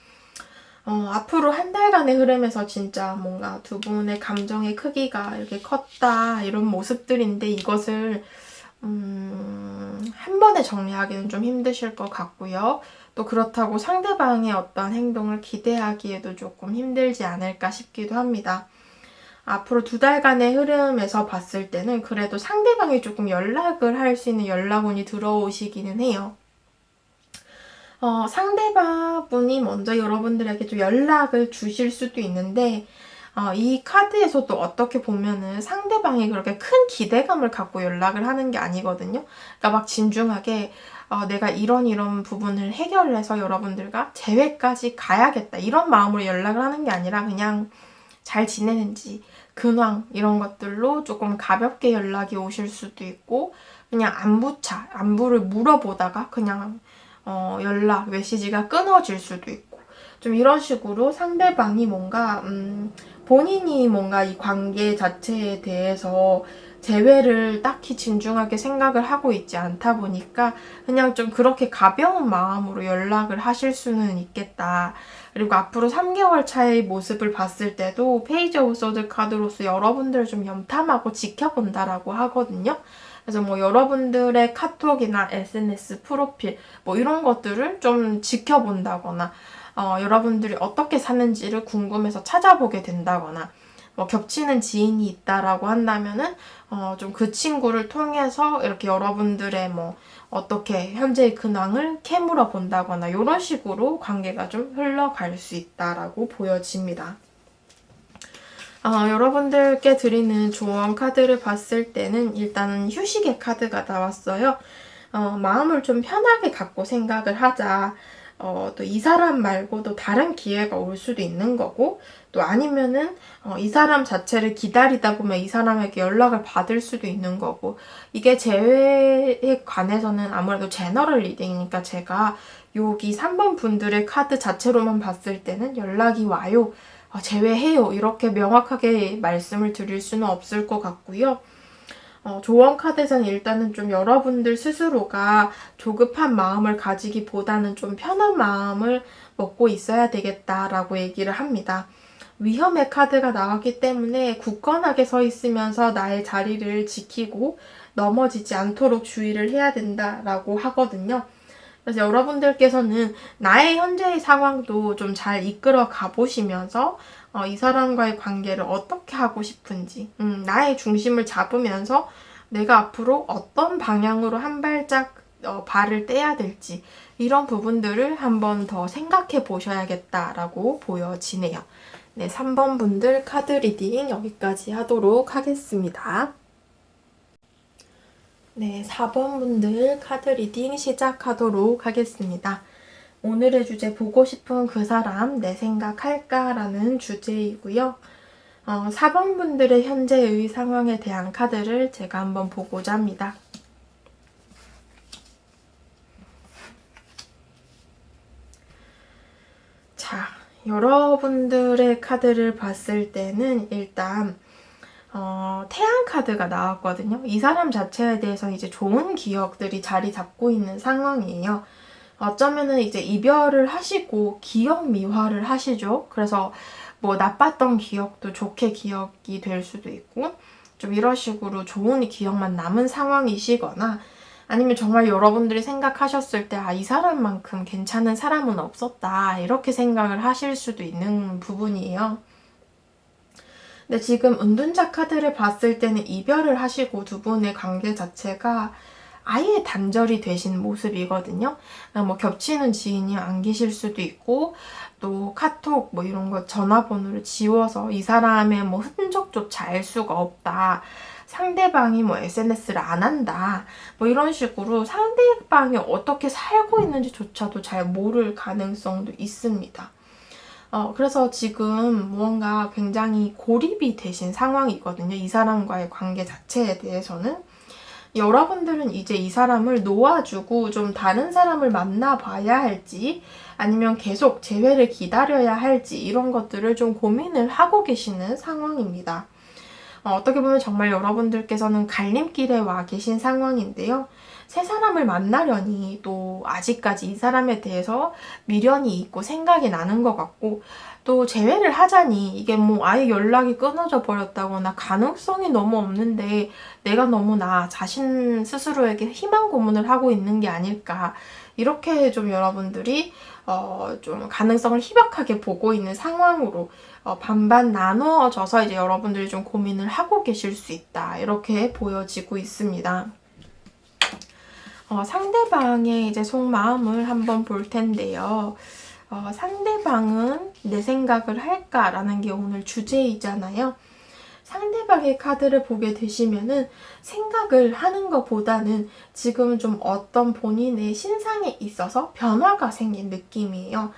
S1: 앞으로 한 달간의 흐름에서 진짜 뭔가 두 분의 감정의 크기가 이렇게 컸다 이런 모습들인데 이것을 한 번에 정리하기는 좀 힘드실 것 같고요. 또 그렇다고 상대방의 어떤 행동을 기대하기에도 조금 힘들지 않을까 싶기도 합니다. 앞으로 2달간의 흐름에서 봤을 때는 그래도 상대방이 조금 연락을 할 수 있는 연락운이 들어오시기는 해요. 상대방분이 먼저 여러분들에게 좀 연락을 주실 수도 있는데 이 카드에서도 어떻게 보면은 상대방이 그렇게 큰 기대감을 갖고 연락을 하는 게 아니거든요. 그러니까 막 진중하게 내가 이런 부분을 해결을 해서 여러분들과 재회까지 가야겠다 이런 마음으로 연락을 하는 게 아니라 그냥 잘 지내는지 근황 이런 것들로 조금 가볍게 연락이 오실 수도 있고 그냥 안부를 물어보다가 그냥 연락, 메시지가 끊어질 수도 있고 좀 이런 식으로 상대방이 뭔가 본인이 뭔가 이 관계 자체에 대해서 재회를 딱히 진중하게 생각을 하고 있지 않다 보니까 그냥 좀 그렇게 가벼운 마음으로 연락을 하실 수는 있겠다. 그리고 앞으로 3개월 차의 모습을 봤을 때도 페이지 오브 소드 카드로서 여러분들을 좀 염탐하고 지켜본다라고 하거든요. 그래서 뭐 여러분들의 카톡이나 SNS 프로필 뭐 이런 것들을 좀 지켜본다거나 여러분들이 어떻게 사는지를 궁금해서 찾아보게 된다거나 뭐 겹치는 지인이 있다라고 한다면은 좀 그 친구를 통해서 이렇게 여러분들의 뭐 어떻게 현재의 근황을 캐물어 본다거나 이런 식으로 관계가 좀 흘러갈 수 있다라고 보여집니다. 여러분들께 드리는 조언 카드를 봤을 때는 일단은 휴식의 카드가 나왔어요. 마음을 좀 편하게 갖고 생각을 하자. 또 이 사람 말고도 다른 기회가 올 수도 있는 거고, 또 아니면은 이 사람 자체를 기다리다 보면 이 사람에게 연락을 받을 수도 있는 거고, 이게 재회에 관해서는 아무래도 제너럴 리딩이니까 제가 여기 3번 분들의 카드 자체로만 봤을 때는 연락이 와요, 제외해요, 이렇게 명확하게 말씀을 드릴 수는 없을 것 같고요. 조언 카드에서는 일단은 좀 여러분들 스스로가 조급한 마음을 가지기보다는 좀 편한 마음을 먹고 있어야 되겠다라고 얘기를 합니다. 위험의 카드가 나왔기 때문에 굳건하게 서 있으면서 나의 자리를 지키고 넘어지지 않도록 주의를 해야 된다라고 하거든요. 그래서 여러분들께서는 나의 현재의 상황도 좀 잘 이끌어 가보시면서 이 사람과의 관계를 어떻게 하고 싶은지, 나의 중심을 잡으면서 내가 앞으로 어떤 방향으로 한 발짝 발을 떼야 될지, 이런 부분들을 한번 더 생각해 보셔야겠다라고 보여지네요. 네, 3번 분들 카드 리딩 여기까지 하도록 하겠습니다. 네, 4번 분들 카드 리딩 시작하도록 하겠습니다. 오늘의 주제, 보고 싶은 그 사람 내 생각할까? 라는 주제이고요. 4번 분들의 현재의 상황에 대한 카드를 제가 한번 보고자 합니다. 자, 여러분들의 카드를 봤을 때는 일단 태양 카드가 나왔거든요. 이 사람 자체에 대해서 이제 좋은 기억들이 자리 잡고 있는 상황이에요. 어쩌면은 이제 이별을 하시고 기억 미화를 하시죠. 그래서 뭐 나빴던 기억도 좋게 기억이 될 수도 있고, 좀 이런 식으로 좋은 기억만 남은 상황이시거나, 아니면 정말 여러분들이 생각하셨을 때 이 사람만큼 괜찮은 사람은 없었다, 이렇게 생각을 하실 수도 있는 부분이에요. 근데 지금 은둔자 카드를 봤을 때는 이별을 하시고 두 분의 관계 자체가 아예 단절이 되신 모습이거든요. 뭐 겹치는 지인이 안 계실 수도 있고, 또 카톡 뭐 이런 거 전화번호를 지워서 이 사람의 뭐 흔적조차 알 수가 없다, 상대방이 뭐 SNS를 안 한다, 뭐 이런 식으로 상대방이 어떻게 살고 있는지조차도 잘 모를 가능성도 있습니다. 그래서 지금 무언가 굉장히 고립이 되신 상황이거든요. 이 사람과의 관계 자체에 대해서는. 여러분들은 이제 이 사람을 놓아주고 좀 다른 사람을 만나봐야 할지, 아니면 계속 재회를 기다려야 할지, 이런 것들을 좀 고민을 하고 계시는 상황입니다. 어떻게 보면 정말 여러분들께서는 갈림길에 와 계신 상황인데요. 새 사람을 만나려니 또 아직까지 이 사람에 대해서 미련이 있고 생각이 나는 것 같고, 또 재회를 하자니 이게 뭐 아예 연락이 끊어져 버렸다거나 가능성이 너무 없는데 내가 너무 나 자신 스스로에게 희망 고문을 하고 있는 게 아닐까, 이렇게 좀 여러분들이 좀 가능성을 희박하게 보고 있는 상황으로 반반 나누어져서 이제 여러분들이 좀 고민을 하고 계실 수 있다, 이렇게 보여지고 있습니다. 상대방의 이제 속마음을 한번 볼 텐데요. 상대방은 내 생각을 할까라는 게 오늘 주제이잖아요. 상대방의 카드를 보게 되시면은 생각을 하는 것보다는 지금 좀 어떤 본인의 신상에 있어서 변화가 생긴 느낌이에요.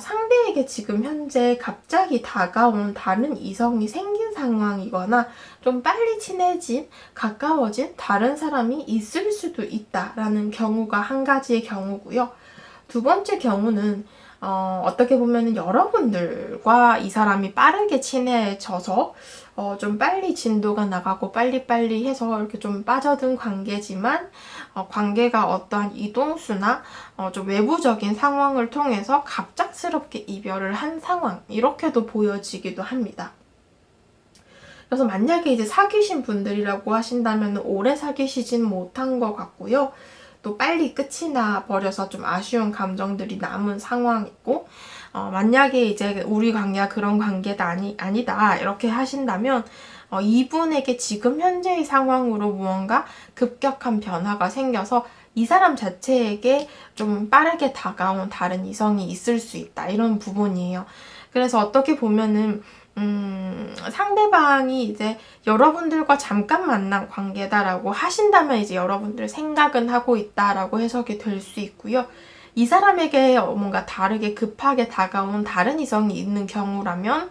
S1: 상대에게 지금 현재 갑자기 다가온 다른 이성이 생긴 상황이거나 좀 빨리 친해진, 가까워진 다른 사람이 있을 수도 있다라는 경우가 한 가지의 경우고요. 두 번째 경우는 어떻게 보면 여러분들과 이 사람이 빠르게 친해져서 좀 빨리 진도가 나가고 빨리빨리 해서 이렇게 좀 빠져든 관계지만, 관계가 어떠한 이동수나 좀 외부적인 상황을 통해서 갑작스럽게 이별을 한 상황, 이렇게도 보여지기도 합니다. 그래서 만약에 이제 사귀신 분들이라고 하신다면 오래 사귀시진 못한 것 같고요. 또 빨리 끝이 나 버려서 좀 아쉬운 감정들이 남은 상황이고, 만약에 이제 우리 관계가 그런 관계가 아니다 이렇게 하신다면 이분에게 지금 현재의 상황으로 무언가 급격한 변화가 생겨서 이 사람 자체에게 좀 빠르게 다가온 다른 이성이 있을 수 있다, 이런 부분이에요. 그래서 어떻게 보면은 상대방이 이제 여러분들과 잠깐 만난 관계다라고 하신다면 이제 여러분들 생각은 하고 있다라고 해석이 될 수 있고요. 이 사람에게 뭔가 다르게 급하게 다가온 다른 이성이 있는 경우라면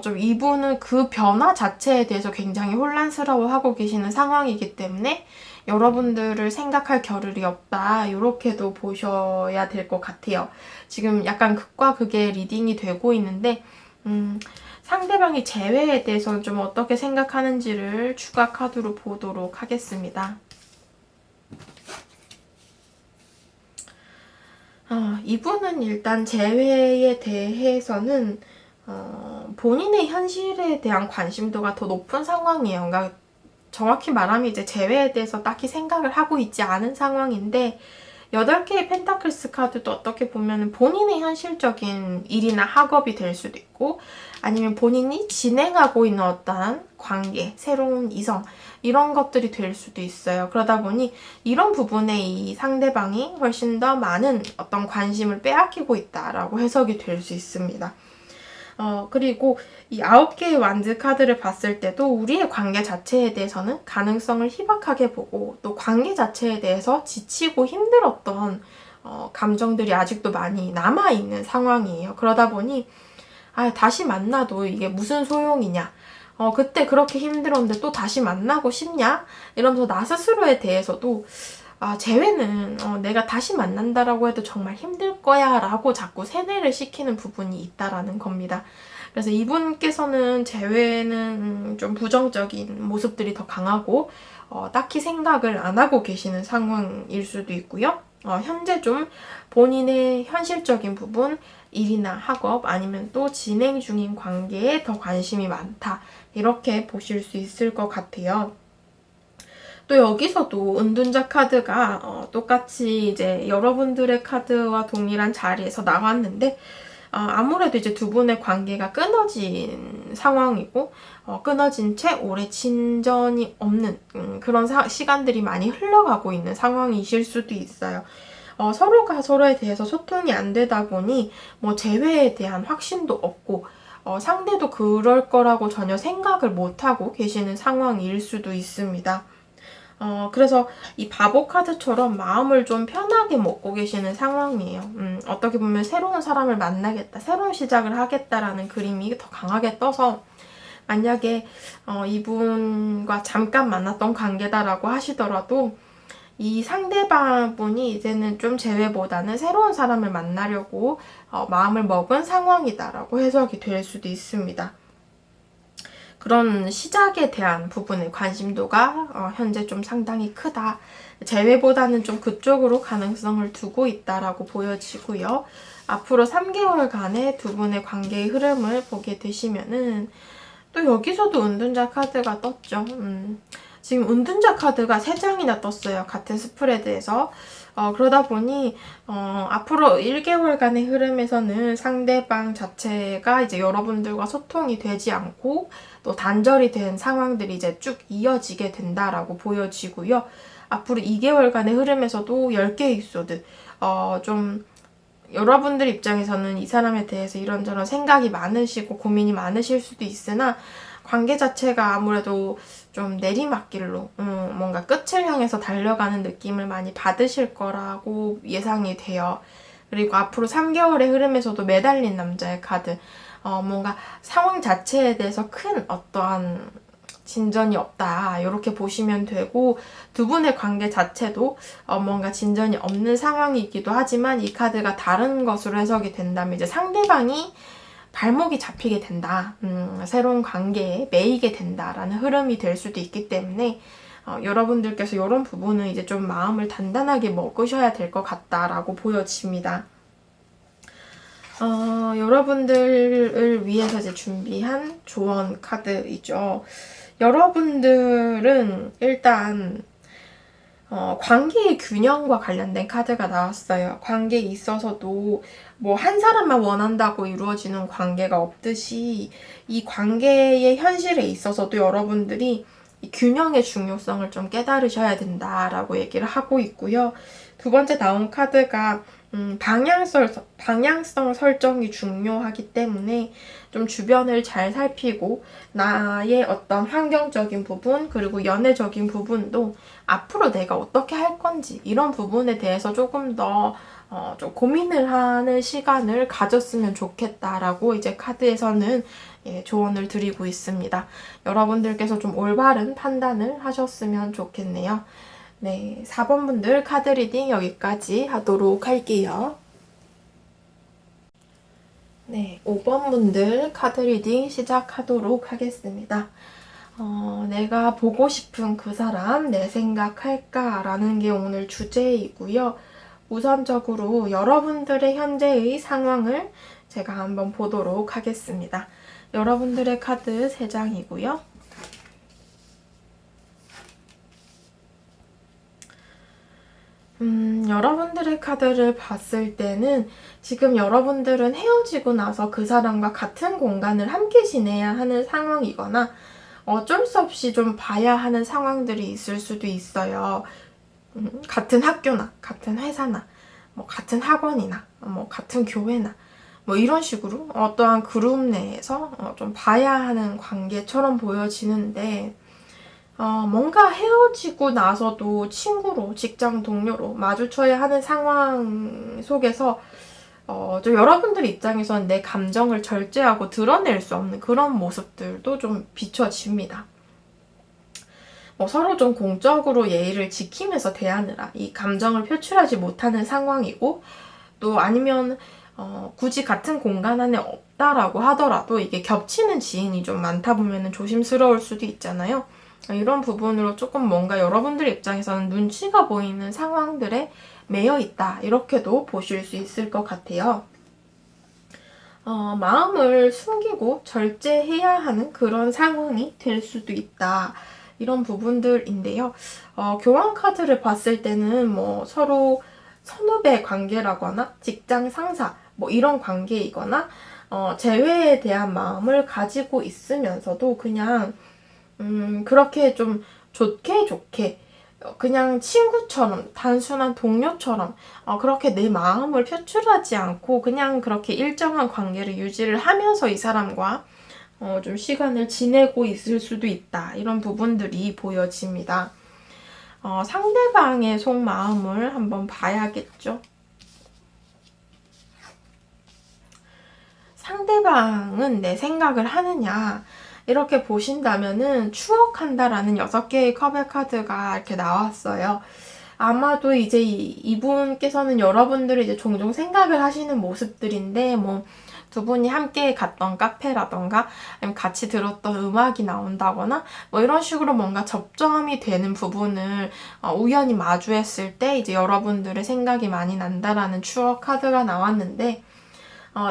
S1: 좀 이분은 그 변화 자체에 대해서 굉장히 혼란스러워하고 계시는 상황이기 때문에 여러분들을 생각할 겨를이 없다. 이렇게도 보셔야 될 것 같아요. 지금 약간 극과 극의 리딩이 되고 있는데 상대방이 재회에 대해서는 좀 어떻게 생각하는지를 추가 카드로 보도록 하겠습니다. 이분은 일단 재회에 대해서는 본인의 현실에 대한 관심도가 더 높은 상황이에요. 그러니까 정확히 말하면 이제 재회에 대해서 딱히 생각을 하고 있지 않은 상황인데 8개의 펜타클스 카드도 어떻게 보면 본인의 현실적인 일이나 학업이 될 수도 있고 아니면 본인이 진행하고 있는 어떠한 관계, 새로운 이성 이런 것들이 될 수도 있어요. 그러다 보니 이런 부분에 이 상대방이 훨씬 더 많은 어떤 관심을 빼앗기고 있다라고 해석이 될 수 있습니다. 그리고 이 9개의 완즈 카드를 봤을 때도 우리의 관계 자체에 대해서는 가능성을 희박하게 보고 또 관계 자체에 대해서 지치고 힘들었던 감정들이 아직도 많이 남아있는 상황이에요. 그러다 보니 다시 만나도 이게 무슨 소용이냐, 그때 그렇게 힘들었는데 또 다시 만나고 싶냐 이러면서 나 스스로에 대해서도 재회는 내가 다시 만난다라고 해도 정말 힘들 거야 라고 자꾸 세뇌를 시키는 부분이 있다라는 겁니다. 그래서 이분께서는 재회는 좀 부정적인 모습들이 더 강하고 딱히 생각을 안 하고 계시는 상황일 수도 있고요. 현재 좀 본인의 현실적인 부분, 일이나 학업 아니면 또 진행 중인 관계에 더 관심이 많다. 이렇게 보실 수 있을 것 같아요. 또 여기서도 은둔자 카드가 똑같이 이제 여러분들의 카드와 동일한 자리에서 나왔는데 아무래도 이제 두 분의 관계가 끊어진 상황이고 끊어진 채 오래 진전이 없는 그런 시간들이 많이 흘러가고 있는 상황이실 수도 있어요. 서로가 서로에 대해서 소통이 안 되다 보니 뭐 재회에 대한 확신도 없고 상대도 그럴 거라고 전혀 생각을 못하고 계시는 상황일 수도 있습니다. 그래서 이 바보 카드처럼 마음을 좀 편하게 먹고 계시는 상황이에요. 어떻게 보면 새로운 사람을 만나겠다, 새로운 시작을 하겠다라는 그림이 더 강하게 떠서 만약에 이분과 잠깐 만났던 관계다라고 하시더라도 이 상대방분이 이제는 좀 재회보다는 새로운 사람을 만나려고 마음을 먹은 상황이다라고 해석이 될 수도 있습니다. 그런 시작에 대한 부분의 관심도가 현재 좀 상당히 크다. 재회보다는 좀 그쪽으로 가능성을 두고 있다라고 보여지고요. 앞으로 3개월간의 두 분의 관계의 흐름을 보게 되시면은 또 여기서도 은둔자 카드가 떴죠. 지금 은둔자 카드가 3장이나 떴어요. 같은 스프레드에서. 그러다 보니 앞으로 1개월간의 흐름에서는 상대방 자체가 이제 여러분들과 소통이 되지 않고 또 단절이 된 상황들이 이제 쭉 이어지게 된다라고 보여지고요. 앞으로 2개월간의 흐름에서도 10개의 에피소드 좀 여러분들 입장에서는 이 사람에 대해서 이런저런 생각이 많으시고 고민이 많으실 수도 있으나 관계 자체가 아무래도 좀 내리막길로 뭔가 끝을 향해서 달려가는 느낌을 많이 받으실 거라고 예상이 돼요. 그리고 앞으로 3개월의 흐름에서도 매달린 남자의 카드 뭔가 상황 자체에 대해서 큰 어떠한 진전이 없다 이렇게 보시면 되고 두 분의 관계 자체도 뭔가 진전이 없는 상황이기도 하지만 이 카드가 다른 것으로 해석이 된다면 이제 상대방이 발목이 잡히게 된다. 새로운 관계에 매이게 된다라는 흐름이 될 수도 있기 때문에 여러분들께서 이런 부분은 이제 좀 마음을 단단하게 먹으셔야 될 것 같다라고 보여집니다. 여러분들을 위해서 이제 준비한 조언 카드이죠. 여러분들은 일단 관계의 균형과 관련된 카드가 나왔어요. 관계에 있어서도 뭐 한 사람만 원한다고 이루어지는 관계가 없듯이 이 관계의 현실에 있어서도 여러분들이 이 균형의 중요성을 좀 깨달으셔야 된다라고 얘기를 하고 있고요. 두 번째 나온 카드가 방향성 설정이 중요하기 때문에 좀 주변을 잘 살피고 나의 어떤 환경적인 부분 그리고 연애적인 부분도 앞으로 내가 어떻게 할 건지 이런 부분에 대해서 조금 더 좀 고민을 하는 시간을 가졌으면 좋겠다라고 이제 카드에서는 조언을 드리고 있습니다. 여러분들께서 좀 올바른 판단을 하셨으면 좋겠네요. 네, 4번 분들 카드 리딩 여기까지 하도록 할게요. 네, 5번 분들 카드 리딩 시작하도록 하겠습니다. 내가 보고 싶은 그 사람 내 생각할까? 라는 게 오늘 주제이고요. 우선적으로 여러분들의 현재의 상황을 제가 한번 보도록 하겠습니다. 여러분들의 카드 3장이고요. 여러분들의 카드를 봤을 때는 지금 여러분들은 헤어지고 나서 그 사람과 같은 공간을 함께 지내야 하는 상황이거나 어쩔 수 없이 좀 봐야 하는 상황들이 있을 수도 있어요. 같은 학교나 같은 회사나 뭐 같은 학원이나 뭐 같은 교회나 뭐 이런 식으로 어떠한 그룹 내에서 좀 봐야 하는 관계처럼 보여지는데 뭔가 헤어지고 나서도 친구로, 직장 동료로 마주쳐야 하는 상황 속에서 좀 여러분들 입장에서는 내 감정을 절제하고 드러낼 수 없는 그런 모습들도 좀 비춰집니다. 서로 좀 공적으로 예의를 지키면서 대하느라 이 감정을 표출하지 못하는 상황이고 또 아니면 굳이 같은 공간 안에 없다라고 하더라도 이게 겹치는 지인이 좀 많다 보면 조심스러울 수도 있잖아요. 이런 부분으로 조금 뭔가 여러분들 입장에서는 눈치가 보이는 상황들에 매여 있다 이렇게도 보실 수 있을 것 같아요. 마음을 숨기고 절제해야 하는 그런 상황이 될 수도 있다. 이런 부분들인데요. 교환 카드를 봤을 때는 뭐 서로 선후배 관계라거나 직장 상사 뭐 이런 관계이거나 재회에 대한 마음을 가지고 있으면서도 그냥 그렇게 좀 좋게 그냥 친구처럼 단순한 동료처럼 그렇게 내 마음을 표출하지 않고 그냥 그렇게 일정한 관계를 유지를 하면서 이 사람과 좀 시간을 지내고 있을 수도 있다. 이런 부분들이 보여집니다. 상대방의 속마음을 한번 봐야겠죠. 상대방은 내 생각을 하느냐 이렇게 보신다면은 추억한다라는 6개의 컵의 카드가 이렇게 나왔어요. 아마도 이제 이분께서는 여러분들이 이제 종종 생각을 하시는 모습들인데 뭐 두 분이 함께 갔던 카페라던가 아니면 같이 들었던 음악이 나온다거나 뭐 이런 식으로 뭔가 접점이 되는 부분을 우연히 마주했을 때 이제 여러분들의 생각이 많이 난다라는 추억 카드가 나왔는데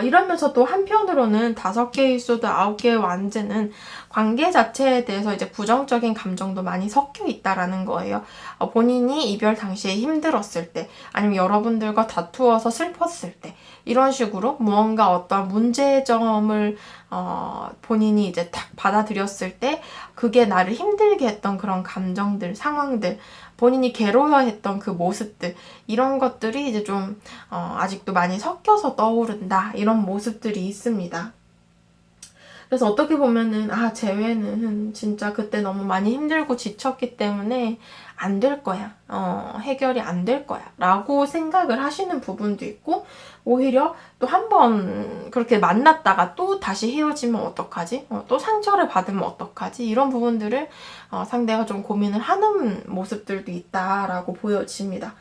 S1: 이러면서 또 한편으로는 5개의 수도 9개의 완즈는 관계 자체에 대해서 이제 부정적인 감정도 많이 섞여 있다라는 거예요. 본인이 이별 당시에 힘들었을 때, 아니면 여러분들과 다투어서 슬펐을 때, 이런 식으로 무언가 어떤 문제점을 본인이 이제 딱 받아들였을 때, 그게 나를 힘들게 했던 그런 감정들, 상황들, 본인이 괴로워했던 그 모습들 이런 것들이 이제 좀 아직도 많이 섞여서 떠오른다 이런 모습들이 있습니다. 그래서 어떻게 보면은 재회는 진짜 그때 너무 많이 힘들고 지쳤기 때문에 안 될 거야. 해결이 안 될 거야. 라고 생각을 하시는 부분도 있고 오히려 또 한 번 그렇게 만났다가 또 다시 헤어지면 어떡하지? 또 상처를 받으면 어떡하지? 이런 부분들을 상대가 좀 고민을 하는 모습들도 있다라고 보여집니다.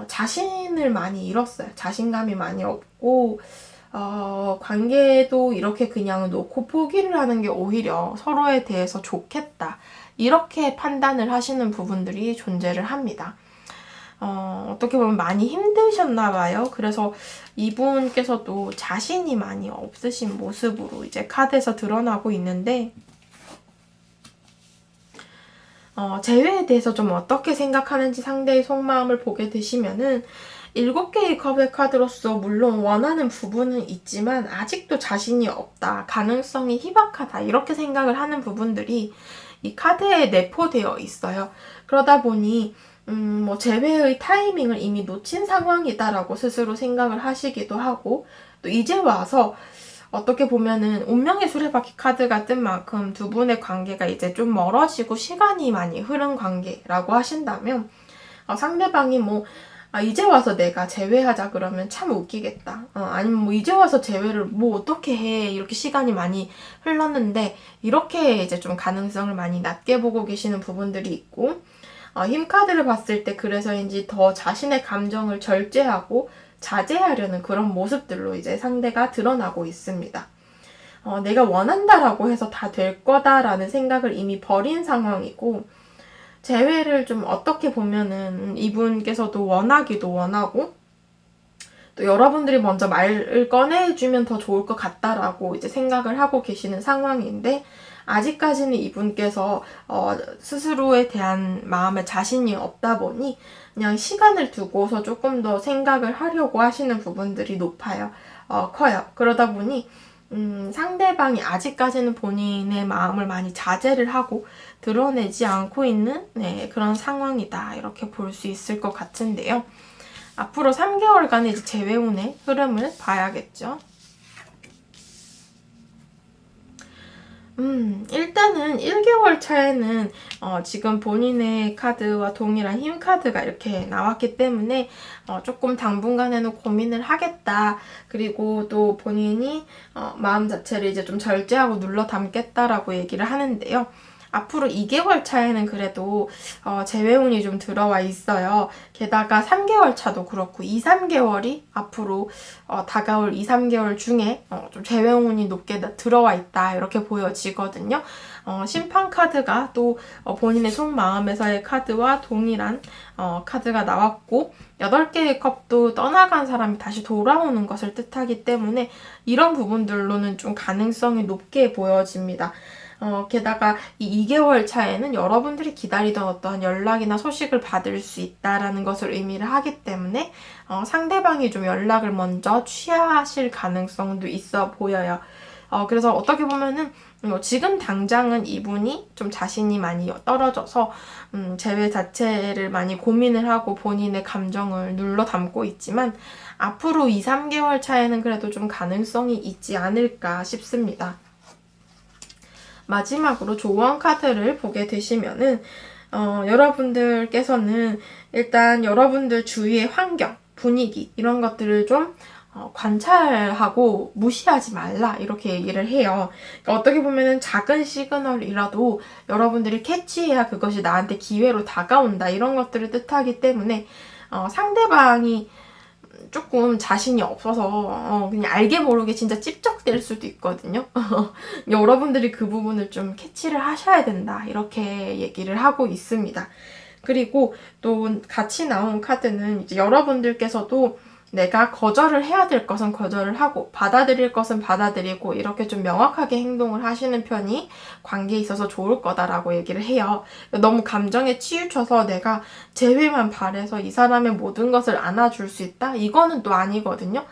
S1: 자신을 많이 잃었어요. 자신감이 많이 없고 관계도 이렇게 그냥 놓고 포기를 하는 게 오히려 서로에 대해서 좋겠다. 이렇게 판단을 하시는 부분들이 존재를 합니다. 어떻게 보면 많이 힘드셨나 봐요. 그래서 이분께서도 자신이 많이 없으신 모습으로 이제 카드에서 드러나고 있는데 재회에 대해서 좀 어떻게 생각하는지 상대의 속마음을 보게 되시면은 7개의 컵의 카드로서 물론 원하는 부분은 있지만 아직도 자신이 없다. 가능성이 희박하다. 이렇게 생각을 하는 부분들이 이 카드에 내포되어 있어요. 그러다 보니 뭐 재회의 타이밍을 이미 놓친 상황이다라고 스스로 생각을 하시기도 하고, 또 이제 와서 어떻게 보면은 운명의 수레바퀴 카드가 뜬 만큼 두 분의 관계가 이제 좀 멀어지고 시간이 많이 흐른 관계라고 하신다면, 상대방이 뭐 이제 와서 내가 재회하자 그러면 참 웃기겠다. 아니면 뭐 이제 와서 재회를 뭐 어떻게 해. 이렇게 시간이 많이 흘렀는데 이렇게 이제 좀 가능성을 많이 낮게 보고 계시는 부분들이 있고, 힘 카드를 봤을 때 그래서인지 더 자신의 감정을 절제하고 자제하려는 그런 모습들로 이제 상대가 드러나고 있습니다. 내가 원한다라고 해서 다 될 거다라는 생각을 이미 버린 상황이고, 재회를 좀 어떻게 보면은 이분께서도 원하기도 원하고, 또 여러분들이 먼저 말을 꺼내주면 더 좋을 것 같다라고 이제 생각을 하고 계시는 상황인데, 아직까지는 이분께서 스스로에 대한 마음에 자신이 없다 보니 그냥 시간을 두고서 조금 더 생각을 하려고 하시는 부분들이 높아요. 커요. 그러다 보니 상대방이 아직까지는 본인의 마음을 많이 자제를 하고 드러내지 않고 있는 그런 상황이다. 이렇게 볼 수 있을 것 같은데요. 앞으로 3개월간의 이제 재회운의 흐름을 봐야겠죠. 일단은 1개월 차에는 지금 본인의 카드와 동일한 힘 카드가 이렇게 나왔기 때문에 조금 당분간에는 고민을 하겠다. 그리고 또 본인이 마음 자체를 이제 좀 절제하고 눌러 담겠다라고 얘기를 하는데요. 앞으로 2개월 차에는 그래도 재회운이 좀 들어와 있어요. 게다가 3개월 차도 그렇고 2, 3개월이 앞으로 다가올 2, 3개월 중에 좀 재회운이 높게 들어와 있다 이렇게 보여지거든요. 심판 카드가 또 본인의 속마음에서의 카드와 동일한 카드가 나왔고 8개의 컵도 떠나간 사람이 다시 돌아오는 것을 뜻하기 때문에 이런 부분들로는 좀 가능성이 높게 보여집니다. 게다가 이 2개월 차에는 여러분들이 기다리던 어떠한 연락이나 소식을 받을 수 있다라는 것을 의미를 하기 때문에 상대방이 좀 연락을 먼저 취하실 가능성도 있어 보여요. 그래서 어떻게 보면은 지금 당장은 이분이 좀 자신이 많이 떨어져서 재회 자체를 많이 고민을 하고 본인의 감정을 눌러 담고 있지만 앞으로 2, 3개월 차에는 그래도 좀 가능성이 있지 않을까 싶습니다. 마지막으로 조언 카드를 보게 되시면은 여러분들께서는 일단 여러분들 주위의 환경, 분위기 이런 것들을 좀 관찰하고 무시하지 말라 이렇게 얘기를 해요. 그러니까 어떻게 보면은 작은 시그널이라도 여러분들이 캐치해야 그것이 나한테 기회로 다가온다 이런 것들을 뜻하기 때문에 상대방이 조금 자신이 없어서 그냥 알게 모르게 진짜 찝적될 수도 있거든요. 여러분들이 그 부분을 좀 캐치를 하셔야 된다 이렇게 얘기를 하고 있습니다. 그리고 또 같이 나온 카드는 이제 여러분들께서도 내가 거절을 해야 될 것은 거절을 하고 받아들일 것은 받아들이고 이렇게 좀 명확하게 행동을 하시는 편이 관계에 있어서 좋을 거다라고 얘기를 해요. 너무 감정에 치우쳐서 내가 재회만 바래서 이 사람의 모든 것을 안아줄 수 있다? 이거는 또 아니거든요.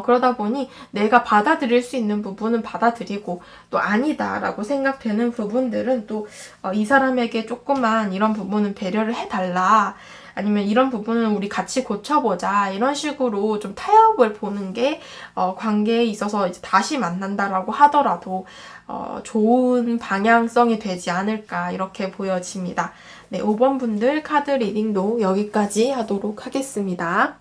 S1: 그러다 보니 내가 받아들일 수 있는 부분은 받아들이고 또 아니다라고 생각되는 부분들은 또 이 사람에게 조금만 이런 부분은 배려를 해달라. 아니면 이런 부분은 우리 같이 고쳐보자 이런 식으로 좀 타협을 보는 게 관계에 있어서 이제 다시 만난다라고 하더라도 좋은 방향성이 되지 않을까 이렇게 보여집니다. 네, 5번 분들 카드 리딩도 여기까지 하도록 하겠습니다.